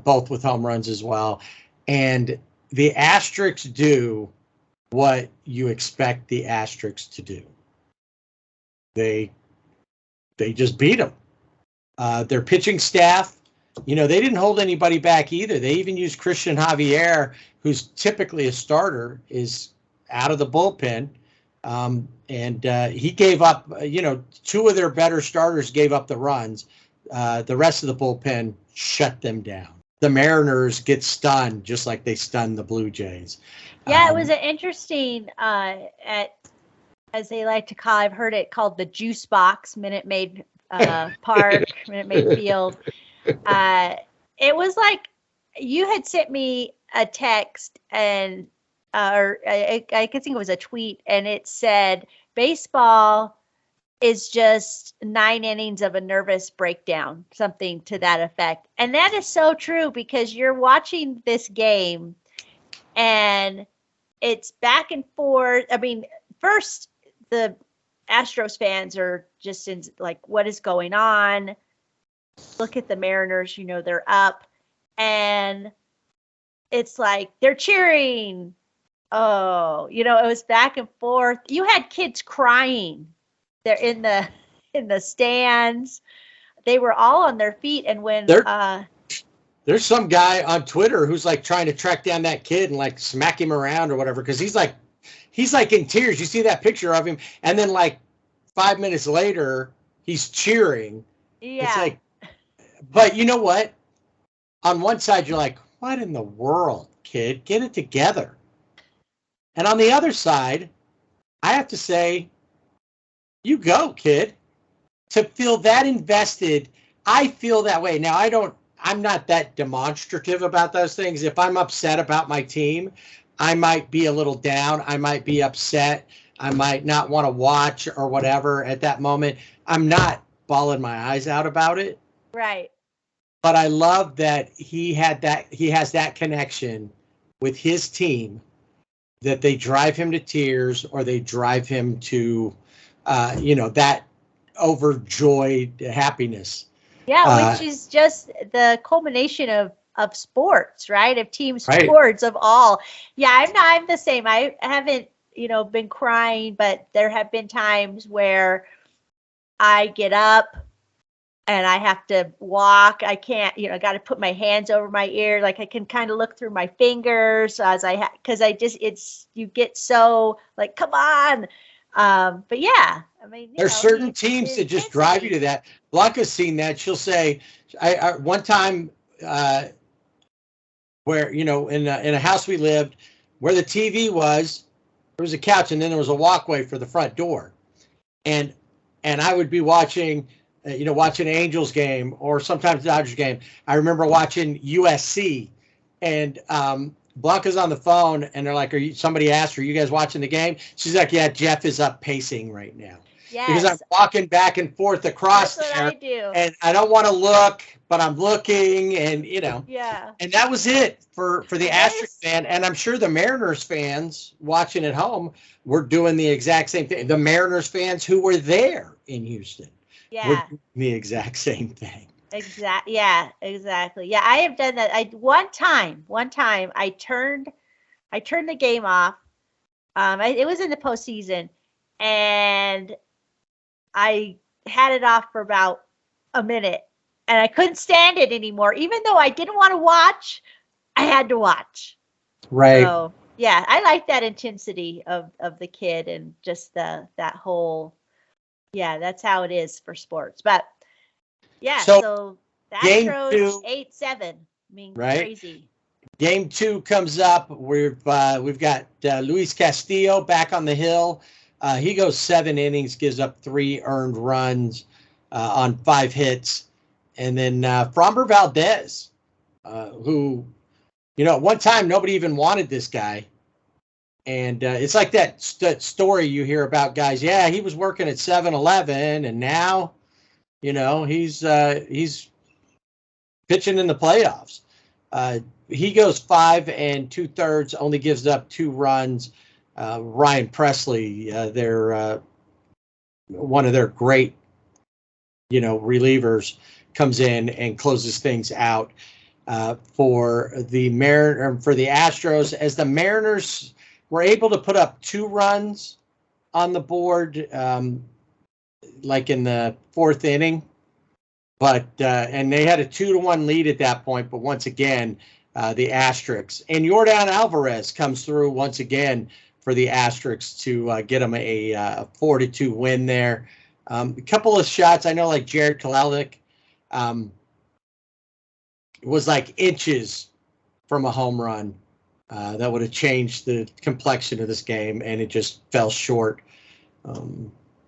both with home runs as well. And the Asterix do what you expect the Asterix to do. They just beat them. Their pitching staff, they didn't hold anybody back either. They even used Christian Javier, who's typically a starter, is out of the bullpen. And he gave up, 2 of their better starters gave up the runs. The rest of the bullpen shut them down. The Mariners get stunned just like they stunned the Blue Jays. Yeah, it was an interesting, as they like to call, I've heard it called the juice box, Minute Maid Park, Minute Maid Field. It was like you had sent me a text and or I could think it was a tweet, and it said baseball is just 9 innings of a nervous breakdown, something to that effect. And that is so true, because you're watching this game and it's back and forth. I mean, first the Astros fans are just in like, what is going on? Look at the Mariners, they're up, and it's like they're cheering. Oh, it was back and forth. You had kids crying. They're in the stands. They were all on their feet. And when there's some guy on Twitter who's like trying to track down that kid and like smack him around or whatever, because he's like in tears. You see that picture of him, and then like 5 minutes later, he's cheering. Yeah. It's like, but you know what? On one side, you're like, what in the world, kid? Get it together. And on the other side, I have to say, you go, kid. To feel that invested, I feel that way. Now, I'm not that demonstrative about those things. If I'm upset about my team, I might be a little down. I might be upset. I might not want to watch or whatever at that moment. I'm not bawling my eyes out about it. Right. But I love that he has that connection with his team, that they drive him to tears or they drive him to, that overjoyed happiness. Yeah, which is just the culmination of sports, right? Of team Right. sports of all. Yeah, I'm the same. I haven't, been crying, but there have been times where I get up and I have to walk. I can't, got to put my hands over my ear. Like I can kind of look through my fingers as because you get so like, come on. But yeah, I mean, There's certain teams that just drive you to that. Blanca's seen that. She'll say, I one time where, in a house we lived, where the TV was, there was a couch and then there was a walkway for the front door. And I would be watching, watching Angels game or sometimes Dodgers game. I remember watching USC and Blanca's on the phone and they're like, somebody asked her, are you guys watching the game? She's like, yeah, Jeff is up pacing right now. Yes. Because I'm walking back and forth across That's what there. I do. And I don't want to look, but I'm looking and, Yeah. And that was it for the Yes. Astros fan. And I'm sure the Mariners fans watching at home were doing the exact same thing. The Mariners fans who were there in Houston were Yeah. doing the exact same thing. Yeah, exactly. Yeah, I have done that. One time I turned the game off. It was in the postseason, and I had it off for about a minute, and I couldn't stand it anymore. Even though I didn't want to watch, I had to watch. Right. So yeah, I like that intensity of the kid and just that whole. Yeah, that's how it is for sports, but. Yeah, so the game Astros 2, 8-7. I mean, right? crazy. Game 2 comes up. We've got Luis Castillo back on the hill. He goes 7 innings, gives up 3 earned runs on 5 hits, and then Framber Valdez, who, at one time nobody even wanted this guy, and it's like that story you hear about guys. Yeah, he was working at 7-Eleven, and now. He's pitching in the playoffs. He goes 5 2/3, only gives up 2 runs. Ryan Presley, one of their great, relievers, comes in and closes things out for the Astros, as the Mariners were able to put up 2 runs on the board. Like in the 4th inning, but and they had a 2-1 lead at that point. But once again, the Asterix and Yordan Alvarez comes through once again for the Asterix to get them a 4-2 win there. A couple of shots, I know, like Jared Kalalik was like inches from a home run that would have changed the complexion of this game, and it just fell short.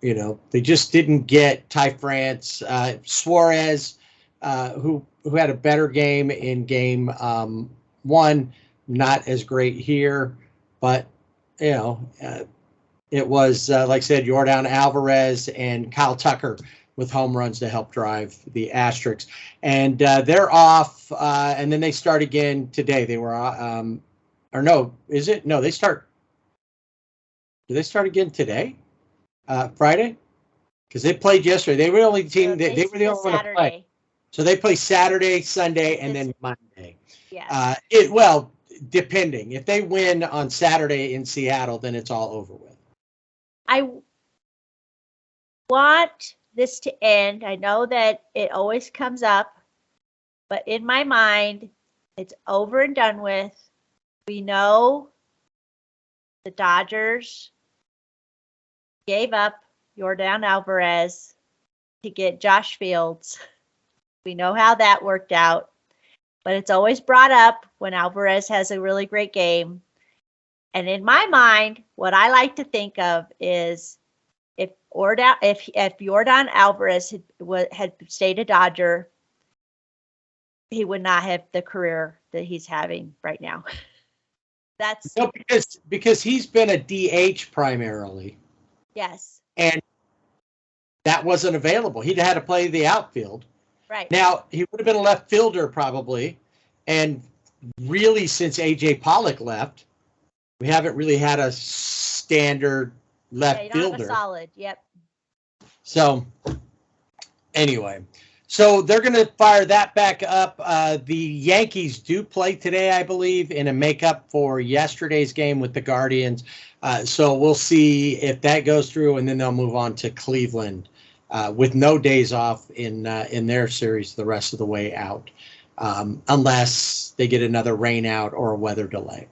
They just didn't get Ty France, Suarez, who had a better game in game 1, not as great here, but it was like I said, Yordan Alvarez and Kyle Tucker with home runs to help drive the Asterix, and they're off, and then they start again today. They were, or no, is it? No, they start. Do they start again today? Friday, because they played yesterday. They were the only team. They were the only one to play. So they play Saturday, Sunday, and then Monday. Yeah. Depending. If they win on Saturday in Seattle, then it's all over with. I want this to end. I know that it always comes up, but in my mind, it's over and done with. We know the Dodgers gave up Yordan Alvarez to get Josh Fields. We know how that worked out, but it's always brought up when Alvarez has a really great game. And in my mind, what I like to think of is if Yordan Alvarez had stayed a Dodger, he would not have the career that he's having right now. That's No, because he's been a DH primarily, yes, and that wasn't available. He'd had to play the outfield. right. Now, he would have been a left fielder probably, and really since A.J. Pollock left, we haven't really had a standard Yeah, left you don't have a fielder. solid. Yep. So anyway, so they're going to fire that back up. The Yankees do play today, I believe, in a makeup for yesterday's game with the Guardians. So we'll see if that goes through, and then they'll move on to Cleveland with no days off in their series the rest of the way out, unless they get another rain out or a weather delay.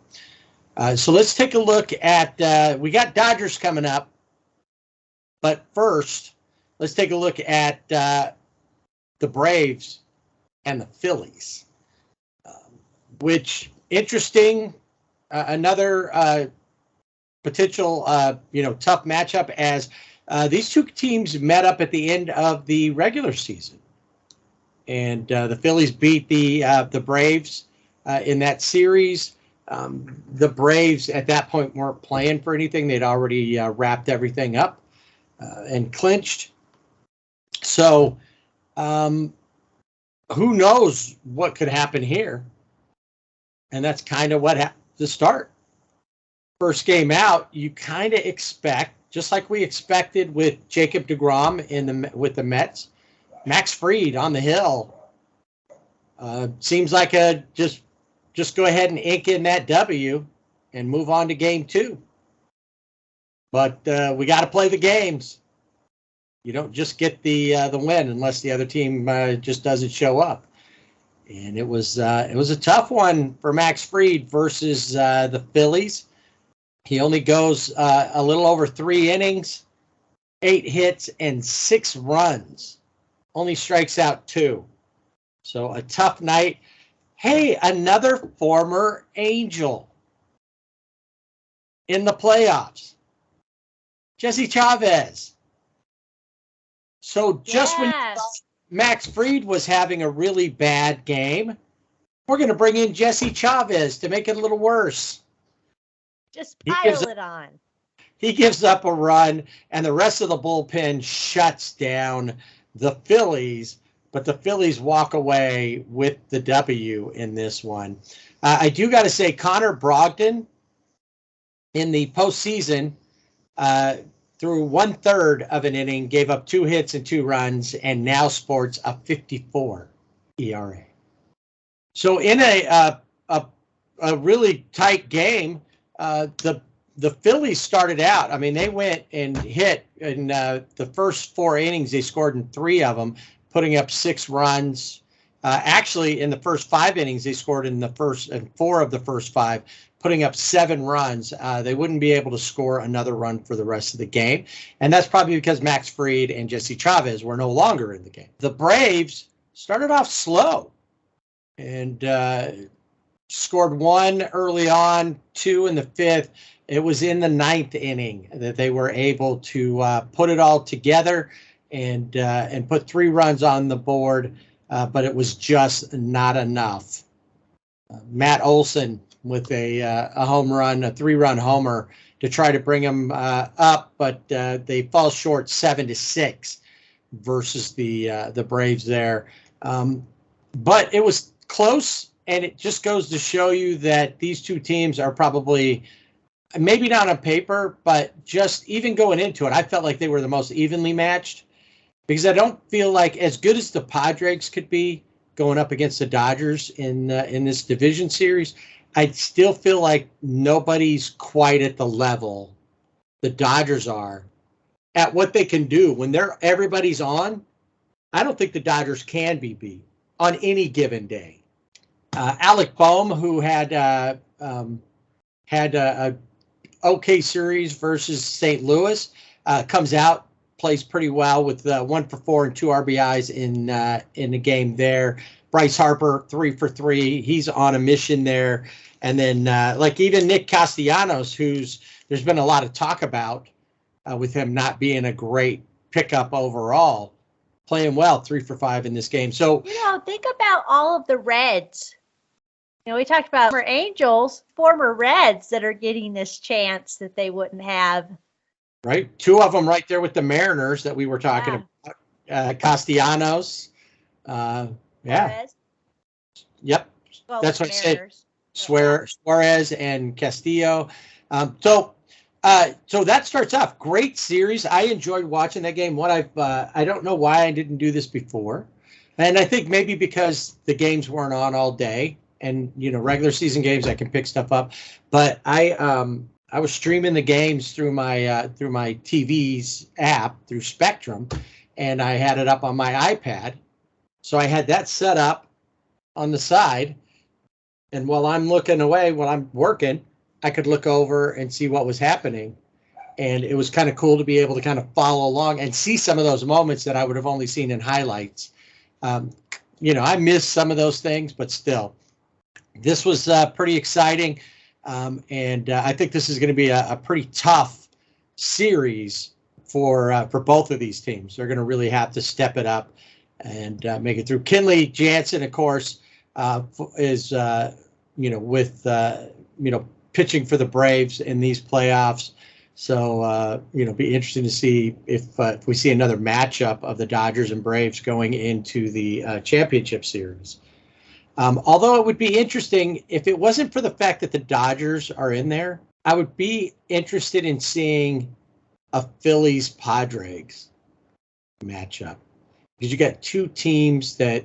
So let's take a look at, we got Dodgers coming up, but first, let's take a look at the Braves and the Phillies, which interesting, another potential, tough matchup as these two teams met up at the end of the regular season, and the Phillies beat the Braves in that series. The Braves at that point weren't playing for anything; they'd already wrapped everything up and clinched. So, who knows what could happen here? And that's kind of what happened to start. First game out, you kind of expect, just like we expected with Jacob deGrom with the Mets, Max Fried on the hill. Seems like just go ahead and ink in that W and move on to game two. But we got to play the games. You don't just get the win unless the other team just doesn't show up. And it was a tough one for Max Fried versus the Phillies. He only goes a little over 3 innings, 8 hits, and 6 runs. Only strikes out 2. So a tough night. Hey, another former Angel in the playoffs. Jesse Chavez. So just when you thought Max Fried was having a really bad game, we're going to bring in Jesse Chavez to make it a little worse. Just pile it on. He gives up a run, and the rest of the bullpen shuts down the Phillies, but the Phillies walk away with the W in this one. I do got to say, Connor Brogdon in the postseason, through 1/3 of an inning, gave up 2 hits and 2 runs, and now sports a 54 ERA. So in a really tight game, the Phillies started out. I mean, they went and hit in the first 4 innings. They scored in 3 of them, putting up 6 runs. Actually, in the first 5 innings, they scored in 4 of the first 5. Putting up 7 runs. They wouldn't be able to score another run for the rest of the game. And that's probably because Max Fried and Jesse Chavez were no longer in the game. The Braves started off slow and scored 1 early on, 2 in the 5th. It was in the 9th inning that they were able to put it all together and put 3 runs on the board, but it was just not enough. Matt Olson with a home run, a 3-run homer to try to bring them up, but they fall short 7-6 versus the Braves there. But it was close, and it just goes to show you that these two teams are probably, maybe not on paper, but just even going into it, I felt like they were the most evenly matched, because I don't feel like, as good as the Padres could be going up against the Dodgers in this division series, I still feel like nobody's quite at the level the Dodgers are at what they can do when everybody's on. I don't think the Dodgers can be beat on any given day. Alec Boehm, who had a okay series versus St. Louis, comes out, plays pretty well with 1 for 4 and 2 RBIs in the game there. Bryce Harper, 3 for 3. He's on a mission there. And then like even Nick Castellanos, there's been a lot of talk about with him not being a great pickup overall, playing well, 3 for 5 in this game. So, think about all of the Reds We talked about former Angels, former Reds that are getting this chance that they wouldn't have. Right. Two of them right there with the Mariners that we were talking about. Castellanos. Suarez. Yep. Well, That's what I said. Mariners. Suarez and Castillo. So that starts off. Great series. I enjoyed watching that game. I don't know why I didn't do this before. And I think maybe because the games weren't on all day, and regular season games I can pick stuff up. But I was streaming the games through my TV's app through Spectrum, and I had it up on my iPad. So I had that set up on the side, and while I'm looking away, while I'm working, I could look over and see what was happening. And it was kind of cool to be able to kind of follow along and see some of those moments that I would have only seen in highlights. I missed some of those things, but still, this was pretty exciting. And I think this is going to be a pretty tough series for both of these teams. They're going to really have to step it up and make it through. Kenley Jansen, of course, is with pitching for the Braves in these playoffs. So be interesting to see if we see another matchup of the Dodgers and Braves going into the championship series. Although it would be interesting if it wasn't for the fact that the Dodgers are in there, I would be interested in seeing a Phillies Padres matchup, because you got two teams that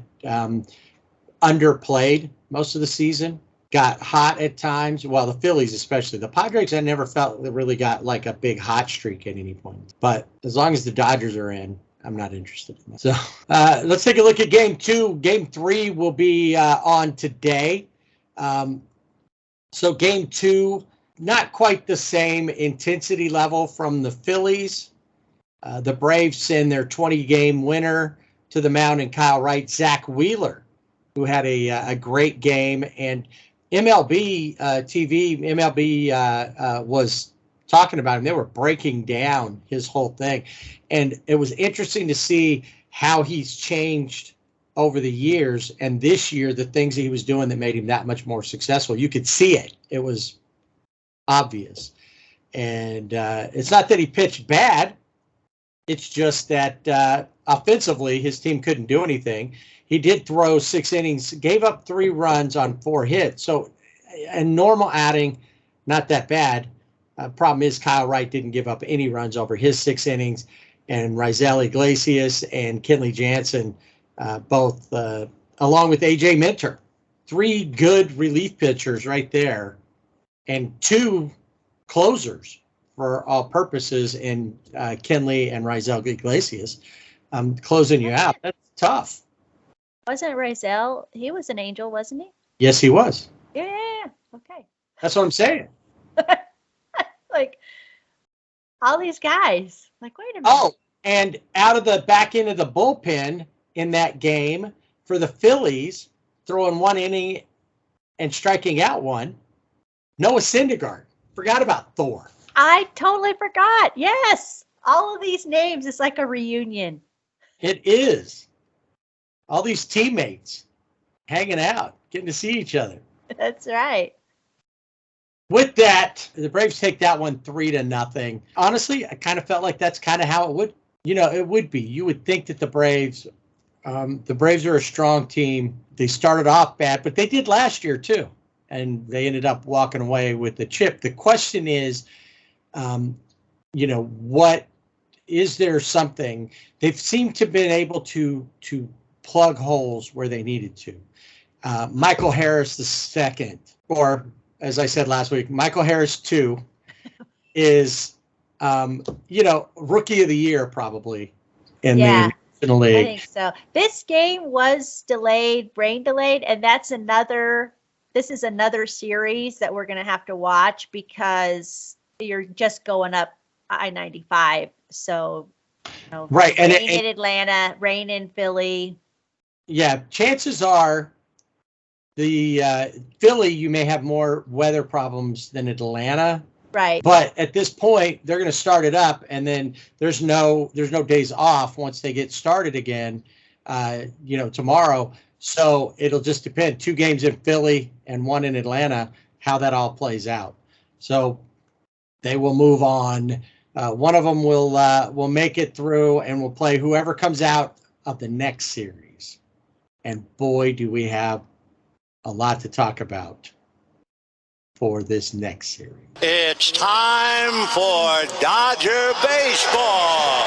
underplayed most of the season, got hot at times. Well, the Phillies especially. The Padres, I never felt they really got like a big hot streak at any point. But as long as the Dodgers are in, I'm not interested in that. So let's take a look at Game 2. Game 3 will be on today. So Game 2, not quite the same intensity level from the Phillies. The Braves send their 20-game winner to the mound, and Kyle Wright, Zach Wheeler, who had a great game. And MLB TV, MLB was talking about him. They were breaking down his whole thing. And it was interesting to see how he's changed over the years. And this year, the things that he was doing that made him that much more successful. You could see it. It was obvious. And it's not that he pitched bad. It's just that offensively, his team couldn't do anything. He did throw 6 innings, gave up 3 runs on 4 hits. So a normal outing, not that bad. Problem is Kyle Wright didn't give up any runs over his 6 innings. And Raisel Iglesias and Kenley Jansen, both, along with A.J. Minter, 3 good relief pitchers right there, and 2 closers for all purposes in Kenley and Raisel Iglesias, closing you out. That's tough. Wasn't Raisel? He was an Angel, wasn't he? Yes, he was. Yeah. Okay. That's what I'm saying. Like all these guys. Like, wait a minute. Oh, and out of the back end of the bullpen in that game for the Phillies, throwing 1 inning and striking out 1, Noah Syndergaard. Forgot about Thor. I totally forgot. Yes. All of these names, it's like a reunion. It is. All these teammates hanging out, getting to see each other. That's right. With that, the Braves take that one 3-0. Honestly, I kind of felt like that's kind of how it would, it would be. You would think that the Braves are a strong team. They started off bad, but they did last year too. And they ended up walking away with the chip. The question is, what is there something they've seemed to have been able to plug holes where they needed to. Michael Harris II, or as I said last week, Michael Harris II is, rookie of the year probably in the National League. I think so. This game was delayed, rain delayed, and this is another series that we're going to have to watch because you're just going up I-95. So, right. Rain in Atlanta, rain in Philly. Yeah, chances are the Philly, you may have more weather problems than Atlanta. Right. But at this point, they're going to start it up, and then there's no days off once they get started again, tomorrow. So it'll just depend. 2 games in Philly and 1 in Atlanta, how that all plays out. So they will move on. One of them will make it through and will play whoever comes out of the next series. And boy, do we have a lot to talk about for this next series. It's time for Dodger baseball.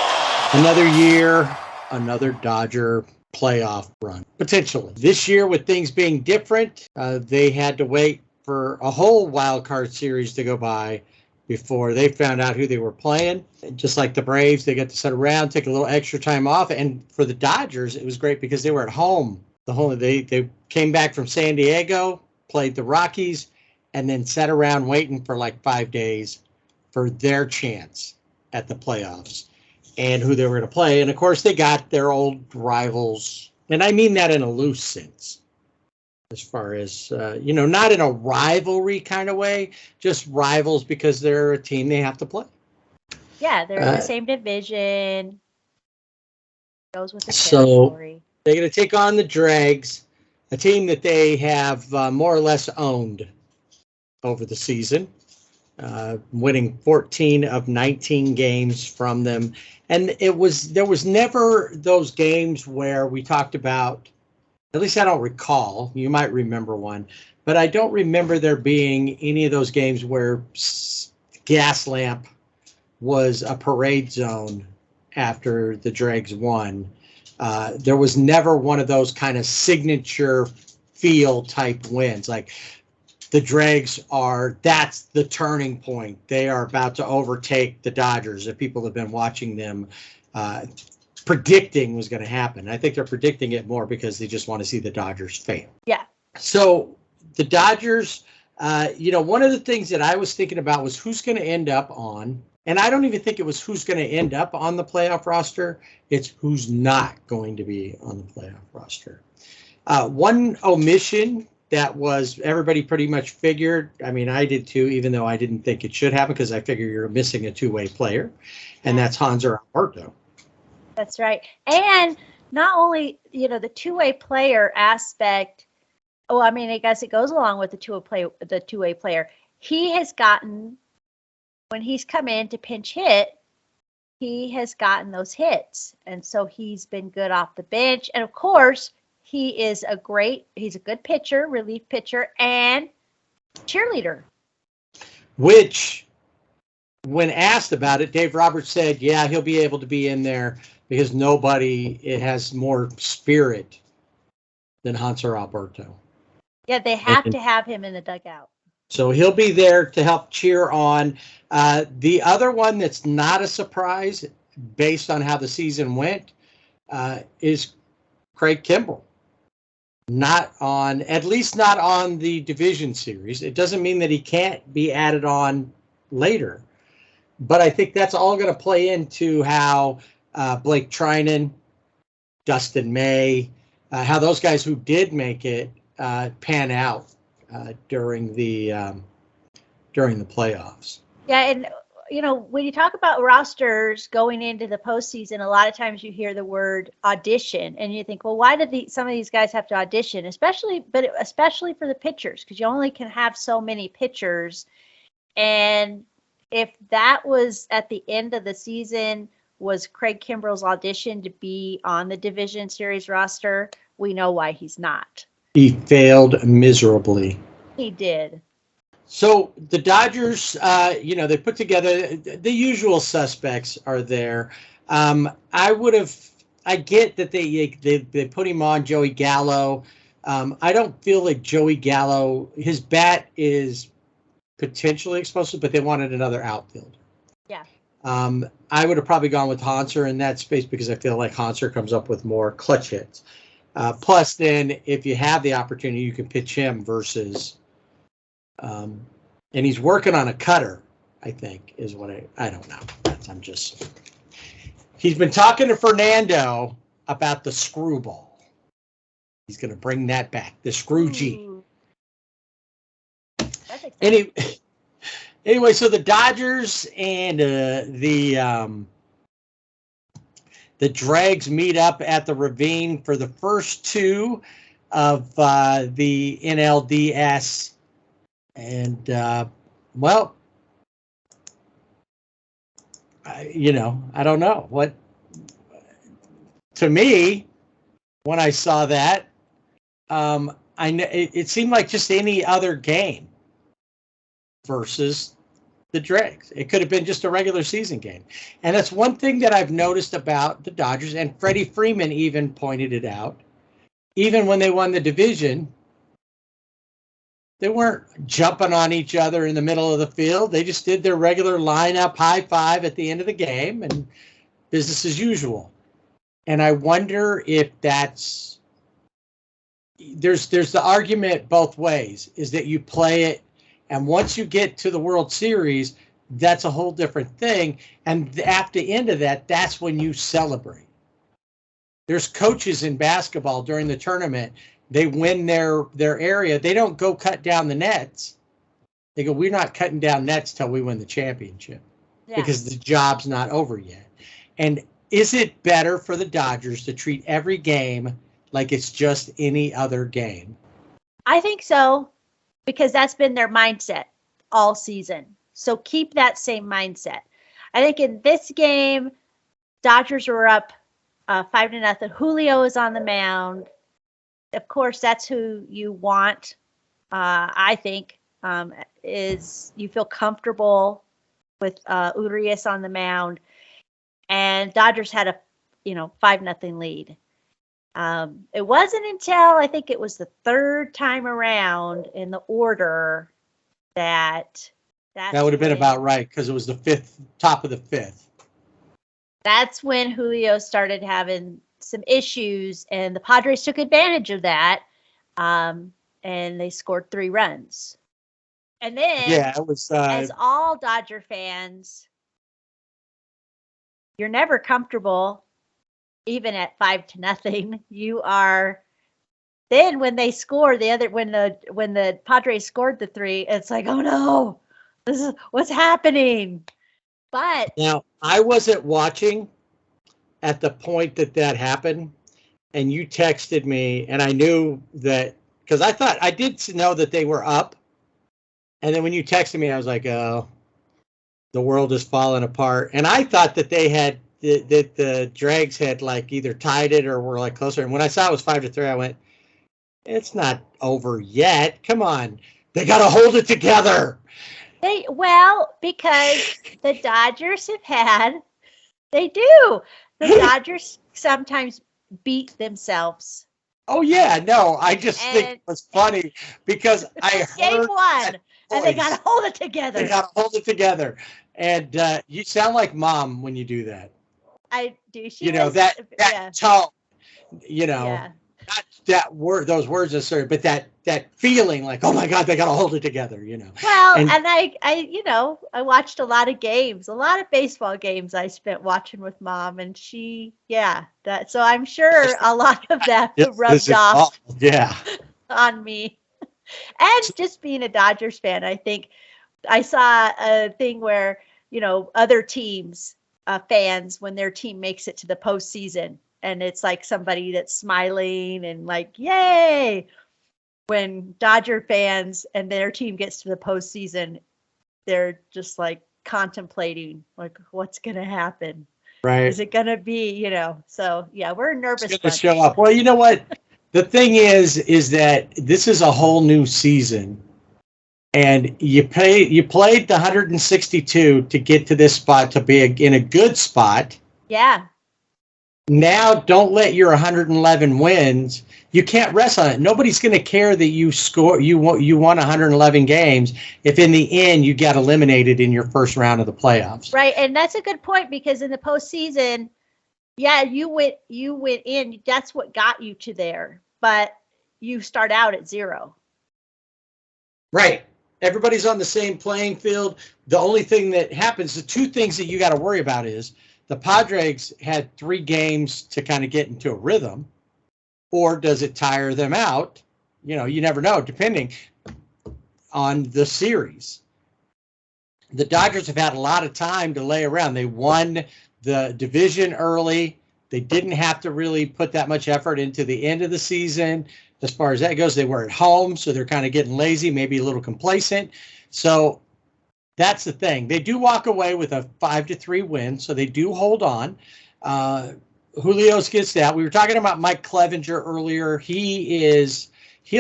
Another year, another Dodger playoff run, potentially. This year, with things being different, they had to wait for a whole wild card series to go by before they found out who they were playing. And just like the Braves, they got to sit around, take a little extra time off. And for the Dodgers, it was great because they were at home. They came back from San Diego, played the Rockies, and then sat around waiting for like 5 days for their chance at the playoffs and who they were going to play. And of course, they got their old rivals. And I mean that in a loose sense, as far as, not in a rivalry kind of way, just rivals because they're a team they have to play. Yeah, they're in the same division. Goes with the so territory. They're going to take on the Dregs, a team that they have more or less owned over the season, winning 14 of 19 games from them. And there was never those games where we talked about, at least I don't recall, you might remember one, but I don't remember there being any of those games where Gaslamp was a parade zone after the Dregs won. There was never one of those kind of signature feel type wins. Like the Dregs that's the turning point. They are about to overtake the Dodgers. If people have been watching them, predicting was going to happen. I think they're predicting it more because they just want to see the Dodgers fail. Yeah. So the Dodgers, one of the things that I was thinking about was who's going to end up on, and I don't even think it was who's going to end up on the playoff roster. It's who's not going to be on the playoff roster. One omission that was everybody pretty much figured. I mean, I did too, even though I didn't think it should happen because I figure you're missing a two-way player, and that's Hanser Alberto. That's right. And not only, the two-way player aspect, I guess it goes along with the two-way player. He has gotten, when he's come in to pinch hit, he has gotten those hits. And so he's been good off the bench. And of course, he's a good pitcher, relief pitcher, and cheerleader. Which, when asked about it, Dave Roberts said, yeah, he'll be able to be in there because it has more spirit than Hanser Alberto. Yeah, they have to have him in the dugout. So he'll be there to help cheer on. The other one that's not a surprise based on how the season went is Craig Kimbrell. At least not on the division series. It doesn't mean that he can't be added on later. But I think that's all going to play into how Blake Trinan, Dustin May, how those guys who did make it pan out during the playoffs. Yeah, and when you talk about rosters going into the postseason, a lot of times you hear the word audition, and you think, well, why did some of these guys have to audition? Especially for the pitchers, because you only can have so many pitchers. And if that was at the end of the season, was Craig Kimbrell's audition to be on the division series roster, we know why he's not. He failed miserably. He did. So the Dodgers, they put together the usual suspects are there. I get that they put him on Joey Gallo. I don't feel like Joey Gallo, his bat is potentially explosive, but they wanted another outfielder. Yeah. I would have probably gone with Hanser in that space because I feel like Hanser comes up with more clutch hits. Plus, then if you have the opportunity, you can pitch him versus, and he's working on a cutter, I think, is what I don't know. He's been talking to Fernando about the screwball. He's going to bring that back, the screw G. That's exciting. Anyway, so the Dodgers and the Dregs meet up at the Ravine for the first two of the NLDS. And, well, I don't know what. To me, when I saw that, it seemed like just any other game versus the Dregs. It could have been just a regular season game. And that's one thing that I've noticed about the Dodgers, and Freddie Freeman even pointed it out. Even when they won the division, they weren't jumping on each other in the middle of the field. They just did their regular lineup high five at the end of the game and business as usual. And I wonder if there's the argument both ways, is that you play it, and once you get to the World Series, that's a whole different thing. And after the end of that, that's when you celebrate. There's coaches in basketball during the tournament. They win their area. They don't go cut down the nets. They go, we're not cutting down nets till we win the championship because the job's not over yet. And is it better for the Dodgers to treat every game like it's just any other game? I think so, because that's been their mindset all season. So keep that same mindset. I think in this game, Dodgers were up 5-0. Julio is on the mound. Of course, that's who you want. I think is you feel comfortable with Urias on the mound, and Dodgers had a 5-0 lead. It wasn't until I think it was the third time around in the order that would have been about right, because it was the top of the fifth. That's when Julio started having some issues, and the Padres took advantage of that, and they scored 3 runs. And then, it was as all Dodger fans, you're never comfortable, even at 5-0. You are. Then when they score when the Padres scored the 3, it's like, oh no, this is what's happening. But now I wasn't watching at the point that happened, and you texted me, and I knew that, because I did know that they were up, and then when you texted me, I was like, oh, the world is falling apart. And I thought that they had that the Dregs had like either tied it or were like closer. And when I saw it was 5-3, I went, it's not over yet. Come on, they got to hold it together. Because the Dodgers they do. The Dodgers sometimes beat themselves. Oh yeah, no, I just think it was funny because I heard game one, and they got to hold it together. They got to hold it together, and you sound like Mom when you do that. I do. That tone. Not that word, those words necessarily, but that feeling like, oh my God, they got to hold it together, Well, and I watched a lot of games, a lot of baseball games I spent watching with Mom, and so I'm sure a lot of that rubbed off on me. And just being a Dodgers fan, I think I saw a thing where, other teams, fans, when their team makes it to the postseason, and it's like somebody that's smiling and like, yay. When Dodger fans and their team gets to the postseason, they're just like contemplating, like, what's going to happen? Right. Is it going to be, So, yeah, we're a nervous bunch. bunch. Show up. Well, you know what? The thing is that this is a whole new season. And you played the 162 to get to this spot, to be in a good spot. Yeah. Now, don't let your 111 wins. You can't rest on it. Nobody's going to care that you won 111 games if in the end you got eliminated in your first round of the playoffs. Right, and that's a good point, because in the postseason, you went in. That's what got you to there, but you start out at 0. Right. Everybody's on the same playing field. The only thing that happens, the 2 things that you got to worry about is the Padres had 3 games to kind of get into a rhythm, or does it tire them out? You never know, depending on the series. The Dodgers have had a lot of time to lay around. They won the division early. They didn't have to really put that much effort into the end of the season. as far as that goes. They were at home, so they're kind of getting lazy, maybe a little complacent. So that's the thing. They do walk away with a 5-3 win, so they do hold on. Julio's gets that. We were talking about Mike Clevenger earlier. He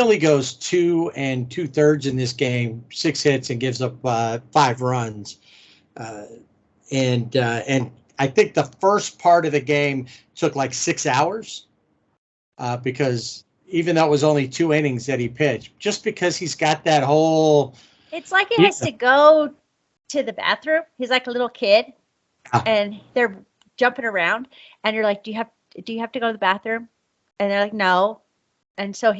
only goes 2 2/3 in this game, 6 hits and gives up 5 runs. And I think the first part of the game took like 6 hours because even though it was only 2 innings that he pitched, just because he's got that whole. It's like he has to go to the bathroom. He's like a little kid, and they're jumping around, and you're like, do you have to go to the bathroom? And they're like, no. And so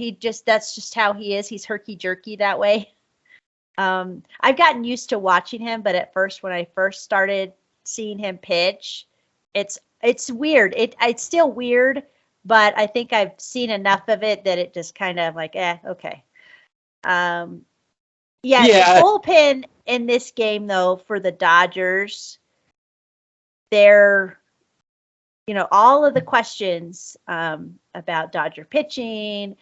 that's just how he is. He's herky jerky that way. I've gotten used to watching him, but at first, when I first started seeing him pitch, it's weird. It's still weird, but I think I've seen enough of it that it just kind of like, okay. The bullpen in this game, though, for the Dodgers, they're, all of the questions about Dodger pitching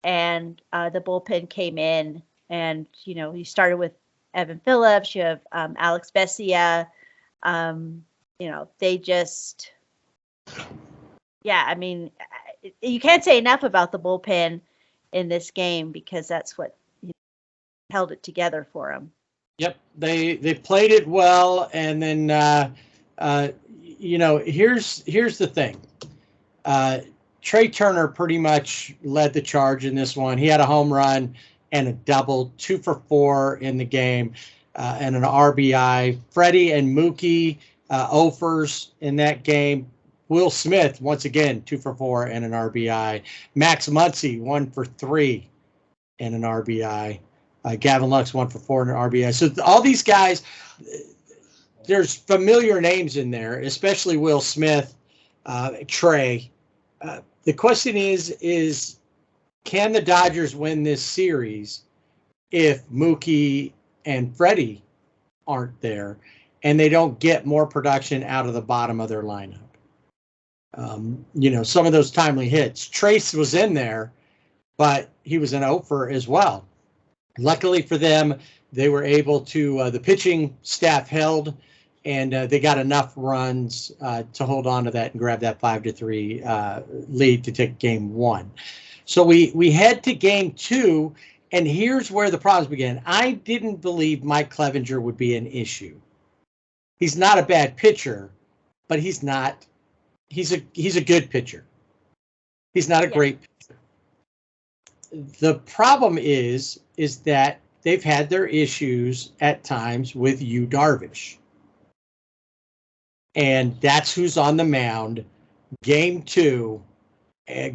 and the bullpen came in, and, you started with Evan Phillips, you have Alex Vesia. They just, you can't say enough about the bullpen in this game because that's what held it together for them. Yep, they played it well, and then here's the thing. Trey Turner pretty much led the charge in this one. He had a home run and a double, 2 for 4 in the game, and an RBI. Freddie and Mookie, offers in that game. Will Smith, once again, 2 for 4 and an RBI. Max Muncy, 1 for 3 and an RBI. Gavin Lux, 1 for 4 and an RBI. So all these guys, there's familiar names in there, especially Will Smith, Trey. The question is can the Dodgers win this series if Mookie and Freddie aren't there and they don't get more production out of the bottom of their lineup? Some of those timely hits. Trace was in there, but he was an over as well. Luckily for them, they were able to, the pitching staff held, and they got enough runs to hold on to that and grab that 5-3 lead to take game 1. So we head to game 2, and here's where the problems begin. I didn't believe Mike Clevenger would be an issue. He's not a bad pitcher, but he's a good pitcher. He's not a great pitcher. The problem is that they've had their issues at times with Yu Darvish. And that's who's on the mound, game 2,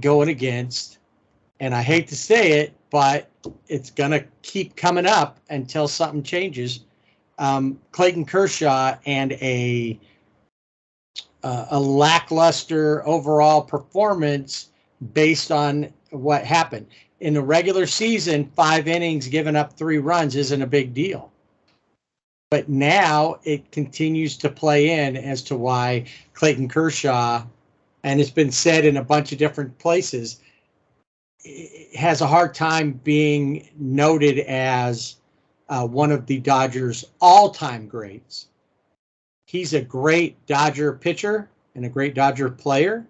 going against, and I hate to say it, but it's going to keep coming up until something changes. Clayton Kershaw and a lackluster overall performance based on what happened. In the regular season, 5 innings, giving up 3 runs isn't a big deal. But now it continues to play in as to why Clayton Kershaw, and it's been said in a bunch of different places, has a hard time being noted as one of the Dodgers' all-time greats. He's a great Dodger pitcher and a great Dodger player,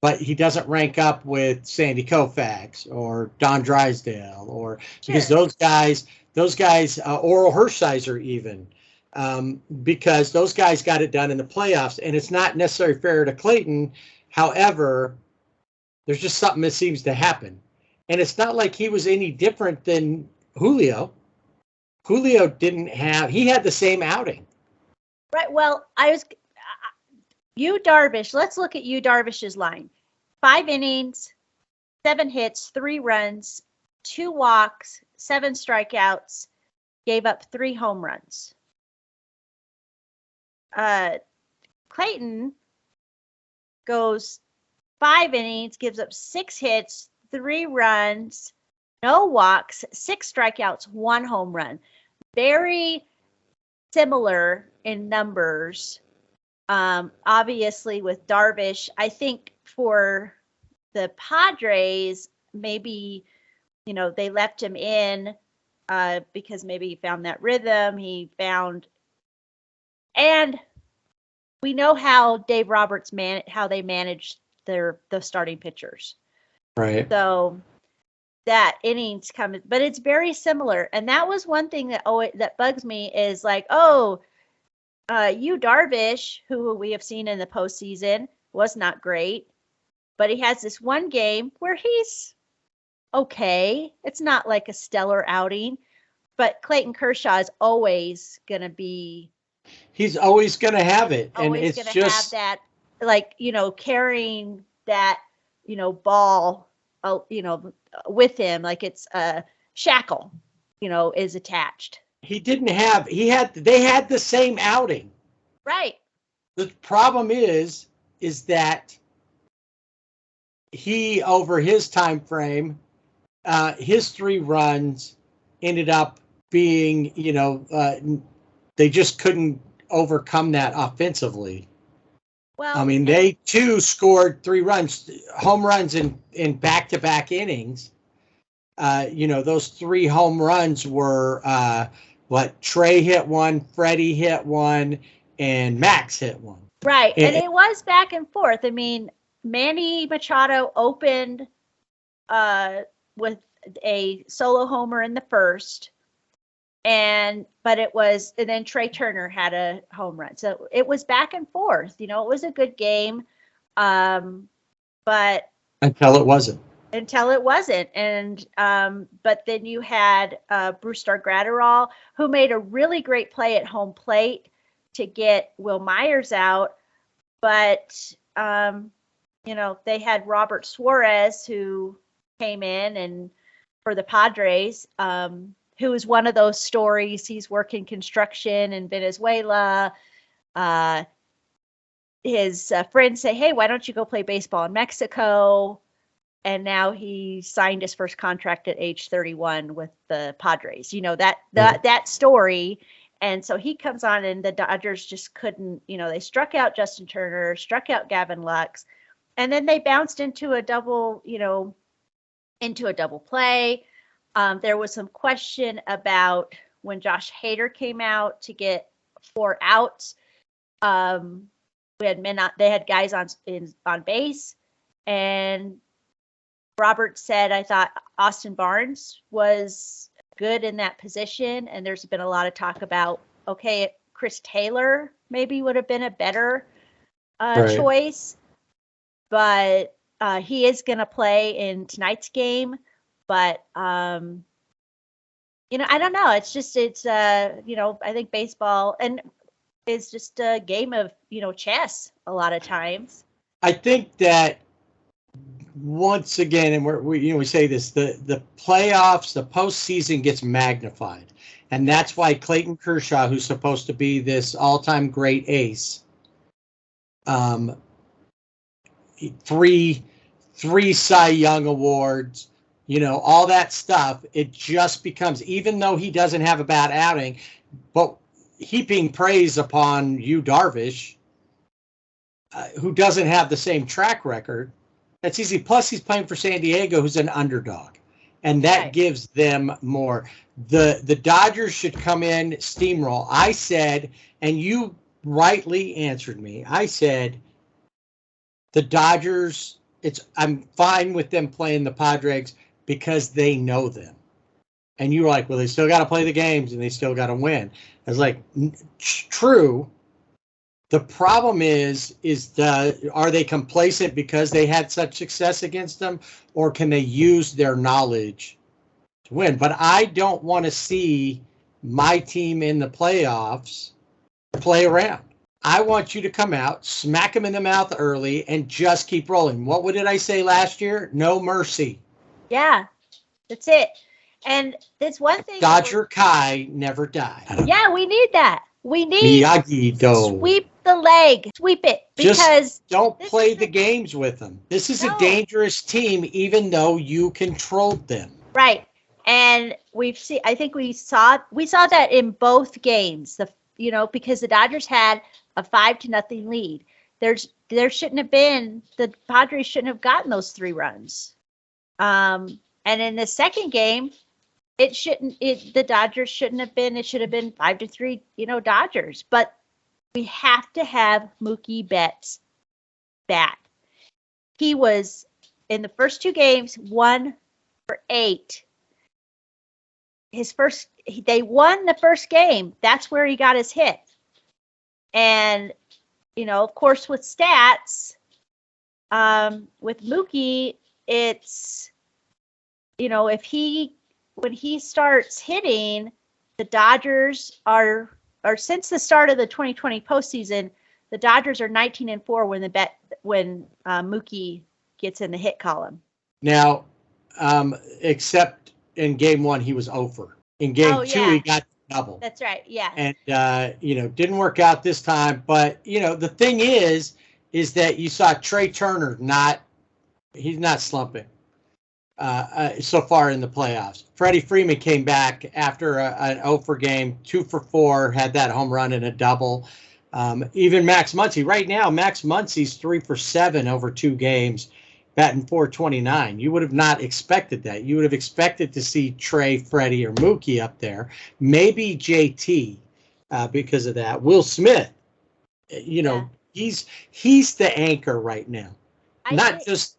but he doesn't rank up with Sandy Koufax or Don Drysdale because those guys, Oral Hershiser even, because those guys got it done in the playoffs, and it's not necessarily fair to Clayton. However, there's just something that seems to happen, and it's not like he was any different than Julio. Julio he had the same outing. Right. Well, Yu Darvish, let's look at Yu Darvish's line. 5 innings, 7 hits, 3 runs, 2 walks, 7 strikeouts, gave up 3 home runs. Clayton goes 5 innings, gives up 6 hits, 3 runs, no walks, 6 strikeouts, 1 home run. Very similar in numbers. Obviously with Darvish, I think for the Padres, maybe, they left him in because maybe he found that rhythm. And we know how Dave Roberts how they manage the starting pitchers. Right. So that innings comes, but it's very similar. And that was one thing that bugs me is like, Yu Darvish, who we have seen in the postseason, was not great, but he has this one game where he's okay. It's not like a stellar outing, but Clayton Kershaw is always going to be. He's always going to have it. And Always it's going to just have that, like, carrying that, ball, with him, like it's a shackle, is attached. they had the same outing. Right. The problem is that he, over his time frame, his 3 runs ended up being, they just couldn't overcome that offensively. Well, I mean, they too scored 3 runs, home runs in back-to-back innings. Those 3 home runs were Trey hit 1, Freddie hit 1, and Max hit 1. right. And it was back and forth. I mean, Manny Machado opened with a solo homer in the first, and then Trey Turner had a home run. So it was back and forth. It was a good game, but Until it wasn't. And but then you had Brewster Gratterall, who made a really great play at home plate to get Will Myers out, but they had Robert Suarez, who came in and for the Padres, who is one of those stories. He's working construction in Venezuela. His friends say, "Hey, why don't you go play baseball in Mexico?" And now he signed his first contract at age 31 with the Padres. That story. And so he comes on, and the Dodgers just couldn't. They struck out Justin Turner, struck out Gavin Lux, and then they bounced into a double play. There was some question about when Josh Hader came out to get 4 outs. They had guys on base, and Robert said, I thought Austin Barnes was good in that position. And there's been a lot of talk about, Chris Taylor maybe would have been a better choice, but he is going to play in tonight's game. But, I don't know. I think baseball is just a game of, chess a lot of times. I think that once again, and we say this, the playoffs, the postseason gets magnified. And that's why Clayton Kershaw, who's supposed to be this all-time great ace, 3 Cy Young awards, all that stuff, it just becomes, even though he doesn't have a bad outing, but heaping praise upon Yu Darvish, who doesn't have the same track record. That's easy. Plus, he's playing for San Diego, who's an underdog, and that gives them more. The Dodgers should come in, steamroll. I said, and you rightly answered me. I said, the Dodgers. I'm fine with them playing the Padres because they know them. And you were like, well, they still got to play the games and they still got to win. I was like, true. The problem is are they complacent because they had such success against them, or can they use their knowledge to win? But I don't want to see my team in the playoffs play around. I want you to come out, smack them in the mouth early, and just keep rolling. What did I say last year? No mercy. Yeah, that's it. And it's one thing. Dodger Kai never died. Yeah, we need that. We need Miyagi-Do. Sweep the leg. Sweep it. Because just don't play the games with them. This is a dangerous team, even though you controlled them. Right. And I think we saw that in both games. Because the Dodgers had a 5-0 lead. There shouldn't have been, the Padres shouldn't have gotten those 3 runs. And in the second game, the Dodgers shouldn't have been. It should have been 5-3, Dodgers. But we have to have Mookie Betts bat. He was in the first two games 1 for 8. They won the first game. That's where he got his hit. And of course, with stats, with Mookie, it's when he starts hitting, the Dodgers are since the start of the 2020 postseason, the Dodgers are 19-4 when Mookie gets in the hit column. Now, except in game 1, he was over. In game 2, he got double. That's right. Yeah. And didn't work out this time. But the thing is that you saw Trey Turner he's not slumping so far in the playoffs. Freddie Freeman came back after an 0 game, 2 for 4, had that home run and a double. Even Max Muncy. Right now, Max Muncy's 3 for 7 over 2 games, batting .429. You would have not expected that. You would have expected to see Trey, Freddie, or Mookie up there. Maybe JT because of that. Will Smith, he's the anchor right now. Not just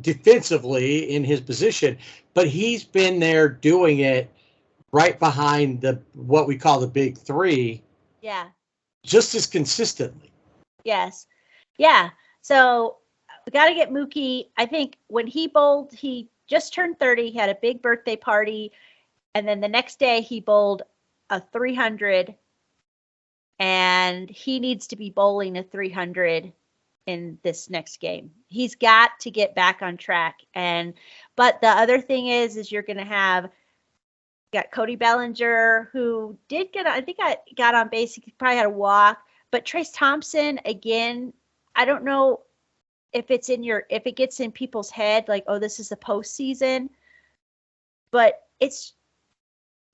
defensively in his position, but he's been there doing it right behind what we call the big 3. Yeah. Just as consistently. Yes. Yeah. So we got to get Mookie. I think when he bowled, he just turned 30. He had a big birthday party. And then the next day he bowled a 300. And he needs to be bowling a 300 in this next game. He's got to get back on track. But the other thing is you're going to got Cody Bellinger, who did got on base. He probably had a walk. But Trace Thompson, again, I don't know if it gets in people's head, like, oh, this is the postseason. But it's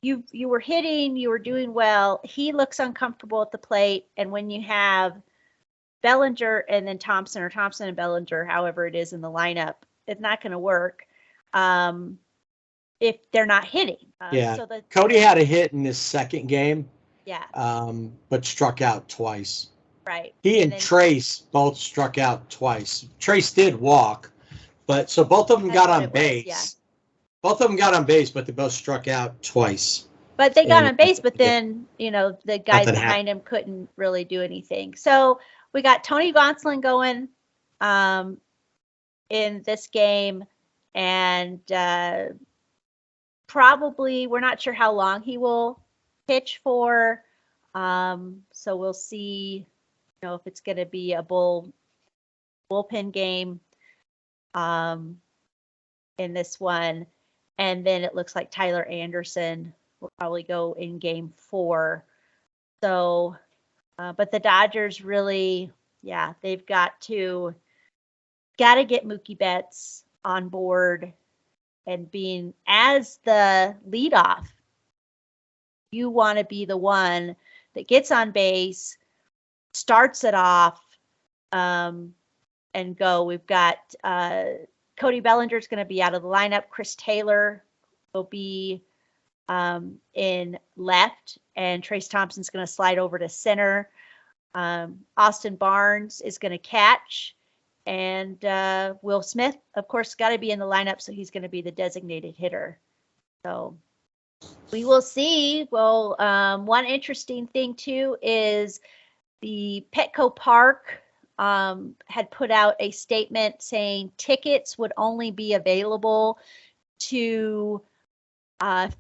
you were hitting, you were doing well. He looks uncomfortable at the plate. And when you have Bellinger and then Thompson, or Thompson and Bellinger, however it is in the lineup, it's not going to work if they're not hitting. So Cody had a hit in this second game. Yeah. But struck out twice. Right. He and Trace both struck out twice. Trace did walk, so both of them got on base. Yeah. Both of them got on base, but they both struck out twice. But they got on base, but then, the guys behind him couldn't really do anything. So we got Tony Gonsolin going in this game, and probably we're not sure how long he will pitch for. So we'll see, if it's going to be a bullpen game in this one. And then it looks like Tyler Anderson will probably go in game 4. So, but the Dodgers really, they've got to get Mookie Betts on board and being as the leadoff. You want to be the one that gets on base, starts it off, and go. We've got Cody Bellinger is going to be out of the lineup. Chris Taylor will be in left, and Trace Thompson's going to slide over to center. Austin Barnes is going to catch, and Will Smith, of course, got to be in the lineup, so he's going to be the designated hitter. So we will see. Well, one interesting thing, too, is the Petco Park had put out a statement saying tickets would only be available to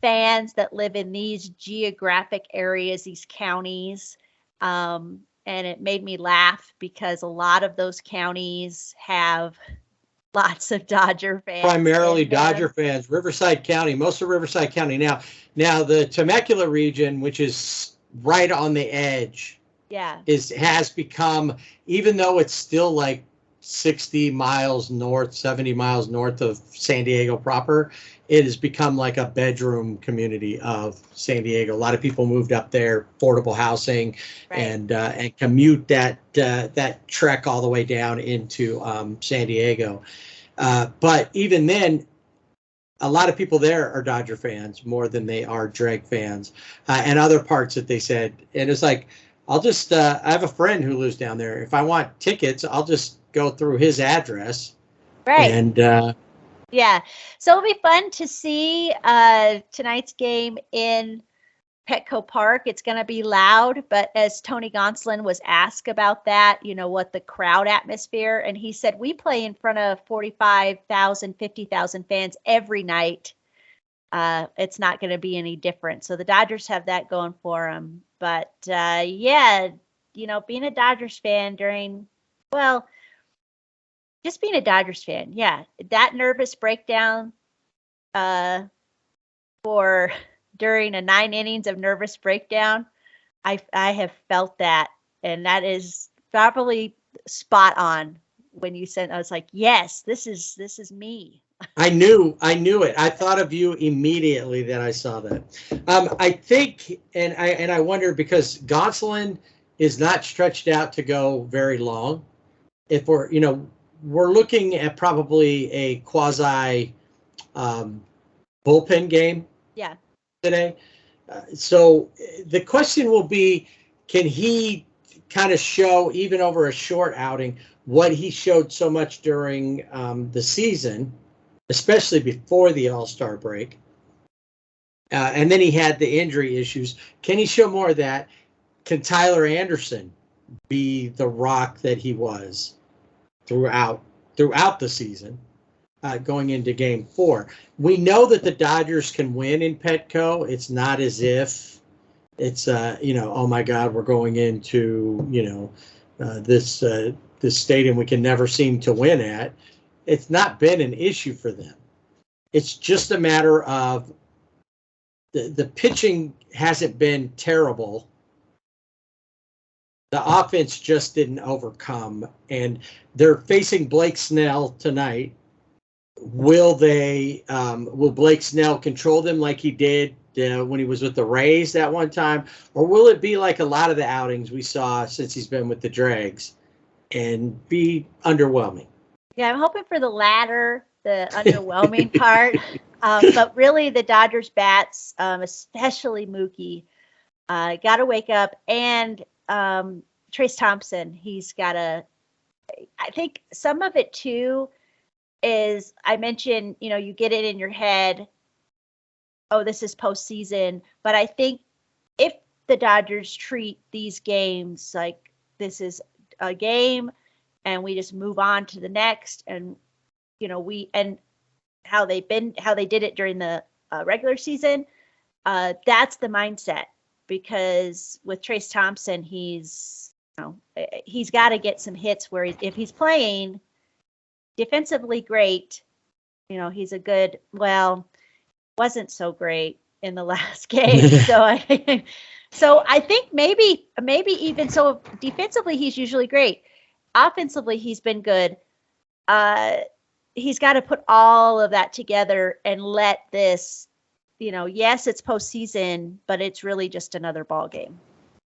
fans that live in these geographic areas, these counties. And it made me laugh because a lot of those counties have lots of Dodger fans. Primarily Dodger fans. Riverside County, most of Riverside County. Now the Temecula region, which is right on the edge, has become, even though it's still like 60 miles north, 70 miles north of San Diego proper, it has become like a bedroom community of San Diego. A lot of people moved up there, affordable housing, and commute that trek all the way down into San Diego. But even then, a lot of people there are Dodger fans more than they are Dreg fans, and other parts that they said. And it's like, I'll just, I have a friend who lives down there. If I want tickets, I'll just go through his address. Right. And yeah. So it'll be fun to see tonight's game in Petco Park. It's going to be loud, but as Tony Gonsolin was asked about that, what the crowd atmosphere, and he said, we play in front of 45,000, 50,000 fans every night. It's not going to be any different. So the Dodgers have that going for them. But yeah, being a Dodgers fan just being a Dodgers fan, yeah, that nervous breakdown during a 9 innings of nervous breakdown, I have felt that, and that is probably spot on when you said. I was like, yes, this is me. I knew it. I thought of you immediately that I saw that. I think, and I wonder, because Gonsolin is not stretched out to go very long. If we're looking at probably a quasi bullpen game. Yeah. Today. So the question will be, can he kind of show, even over a short outing, what he showed so much during the season, especially before the All-Star break? And then he had the injury issues. Can he show more of that? Can Tyler Anderson be the rock that he was throughout the season? Going into Game 4, we know that the Dodgers can win in Petco. It's not as if it's oh my God, we're going into this stadium we can never seem to win at. It's not been an issue for them. It's just a matter of the pitching hasn't been terrible. The offense just didn't overcome, and they're facing Blake Snell tonight. Will Blake Snell control them like he did when he was with the Rays that one time? Or will it be like a lot of the outings we saw since he's been with the Dregs and be underwhelming? Yeah, I'm hoping for the latter, the underwhelming part. But really, the Dodgers bats, especially Mookie, got to wake up. And Trace Thompson, he's got to – I think some of it, too, is I mentioned, you get it in your head, oh, this is postseason. But I think if the Dodgers treat these games like this is a game and we just move on to the next, and, and how they did it during the regular season, that's the mindset. Because with Trace Thompson, he's got to get some hits where if he's playing defensively great, he's a good, wasn't so great in the last game. So I think maybe even so defensively, he's usually great. Offensively, he's been good. He's got to put all of that together and let this, yes, it's postseason, but it's really just another ball game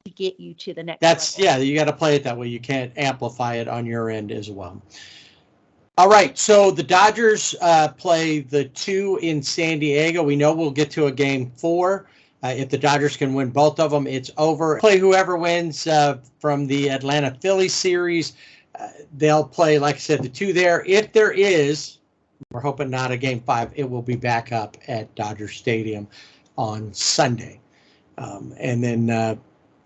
to get you to the next level. Yeah, you got to play it that way. You can't amplify it on your end as well. All right, so the Dodgers play the 2 in San Diego. We know we'll get to a Game 4. If the Dodgers can win both of them, it's over. Play whoever wins from the Atlanta Phillies series. They'll play, like I said, the 2 there. If there is, we're hoping not a Game 5, it will be back up at Dodger Stadium on Sunday. And then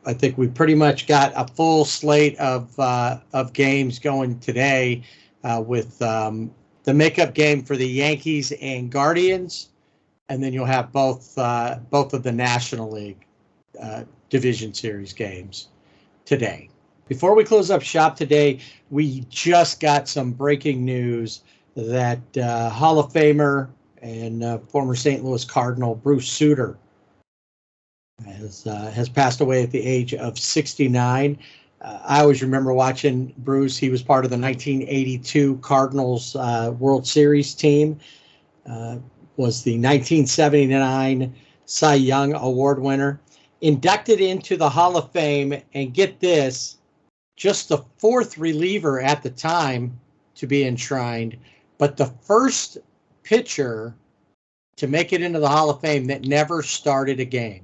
I think we pretty much got a full slate of games going today. With the makeup game for the Yankees and Guardians, and then you'll have both of the National League Division Series games today. Before we close up shop today, we just got some breaking news that Hall of Famer and former St. Louis Cardinal Bruce Sutter has passed away at the age of 69. I always remember watching Bruce. He was part of the 1982 Cardinals World Series team, was the 1979 Cy Young Award winner, inducted into the Hall of Fame, and get this, just the 4th reliever at the time to be enshrined, but the first pitcher to make it into the Hall of Fame that never started a game.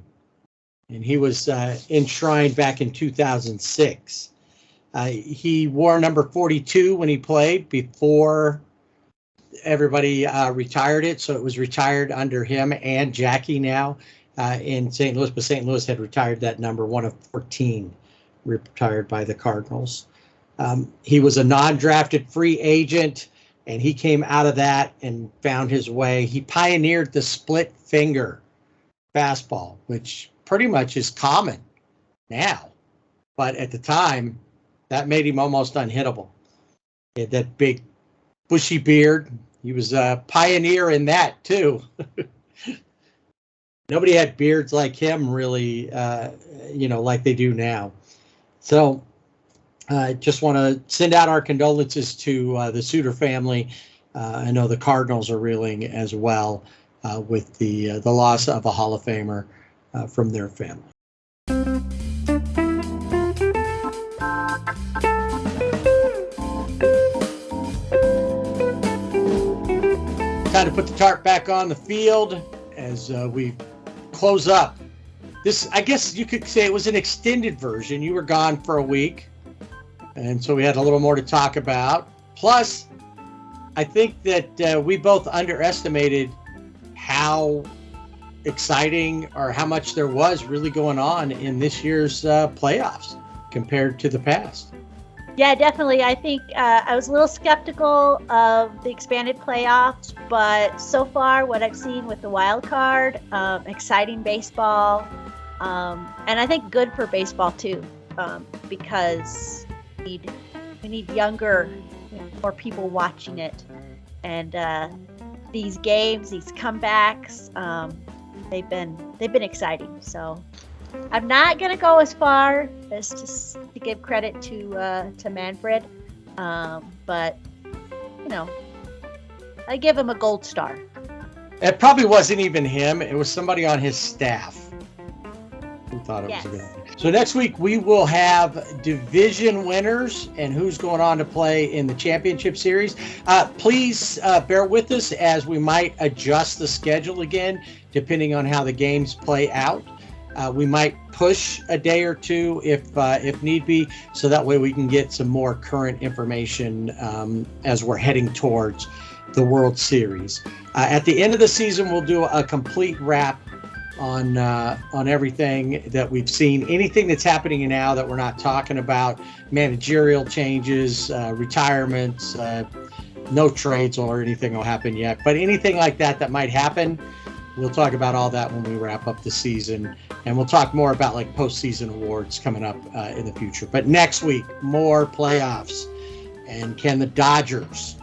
And he was enshrined back in 2006. He wore number 42 when he played before everybody retired it. So it was retired under him and Jackie now in St. Louis. But St. Louis had retired that number, one of 14 retired by the Cardinals. He was a non-drafted free agent, and he came out of that and found his way. He pioneered the split finger fastball, which pretty much is common now. But at the time, that made him almost unhittable. He had that big bushy beard. He was a pioneer in that too. Nobody had beards like him really, like they do now. So I just want to send out our condolences to the Suter family. I know the Cardinals are reeling as well with the loss of a Hall of Famer from their family. Time to put the tarp back on the field as we close up. This, I guess you could say it was an extended version. You were gone for a week, and so we had a little more to talk about. Plus, I think that we both underestimated how exciting or how much there was really going on in this year's playoffs compared to the past. Yeah, definitely. I think I was a little skeptical of the expanded playoffs, but so far what I've seen with the wild card, exciting baseball, and I think good for baseball too, because we need younger, more people watching it, and these games, these comebacks, they've been exciting. So I'm not gonna go as far as to give credit to Manfred, but I give him a gold star. It probably wasn't even him. It was somebody on his staff who thought it was a good idea. So next week we will have division winners and who's going on to play in the championship series. Please bear with us as we might adjust the schedule again, depending on how the games play out. We might push a day or two if need be, so that way we can get some more current information as we're heading towards the World Series. At the end of the season, we'll do a complete wrap on everything that we've seen, anything that's happening now that we're not talking about, managerial changes, retirements, no trades or anything will happen yet, but anything like that might happen. We'll talk about all that when we wrap up the season, and we'll talk more about like postseason awards coming up in the future. But next week, more playoffs. And can the Dodgers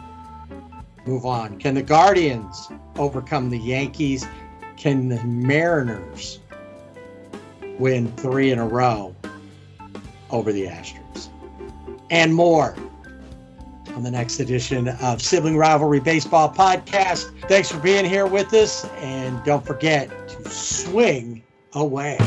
move on? Can the Guardians overcome the Yankees? Can the Mariners win 3 in a row over the Astros? And more on the next edition of Sibling Rivalry Baseball Podcast. Thanks for being here with us, and don't forget to swing away.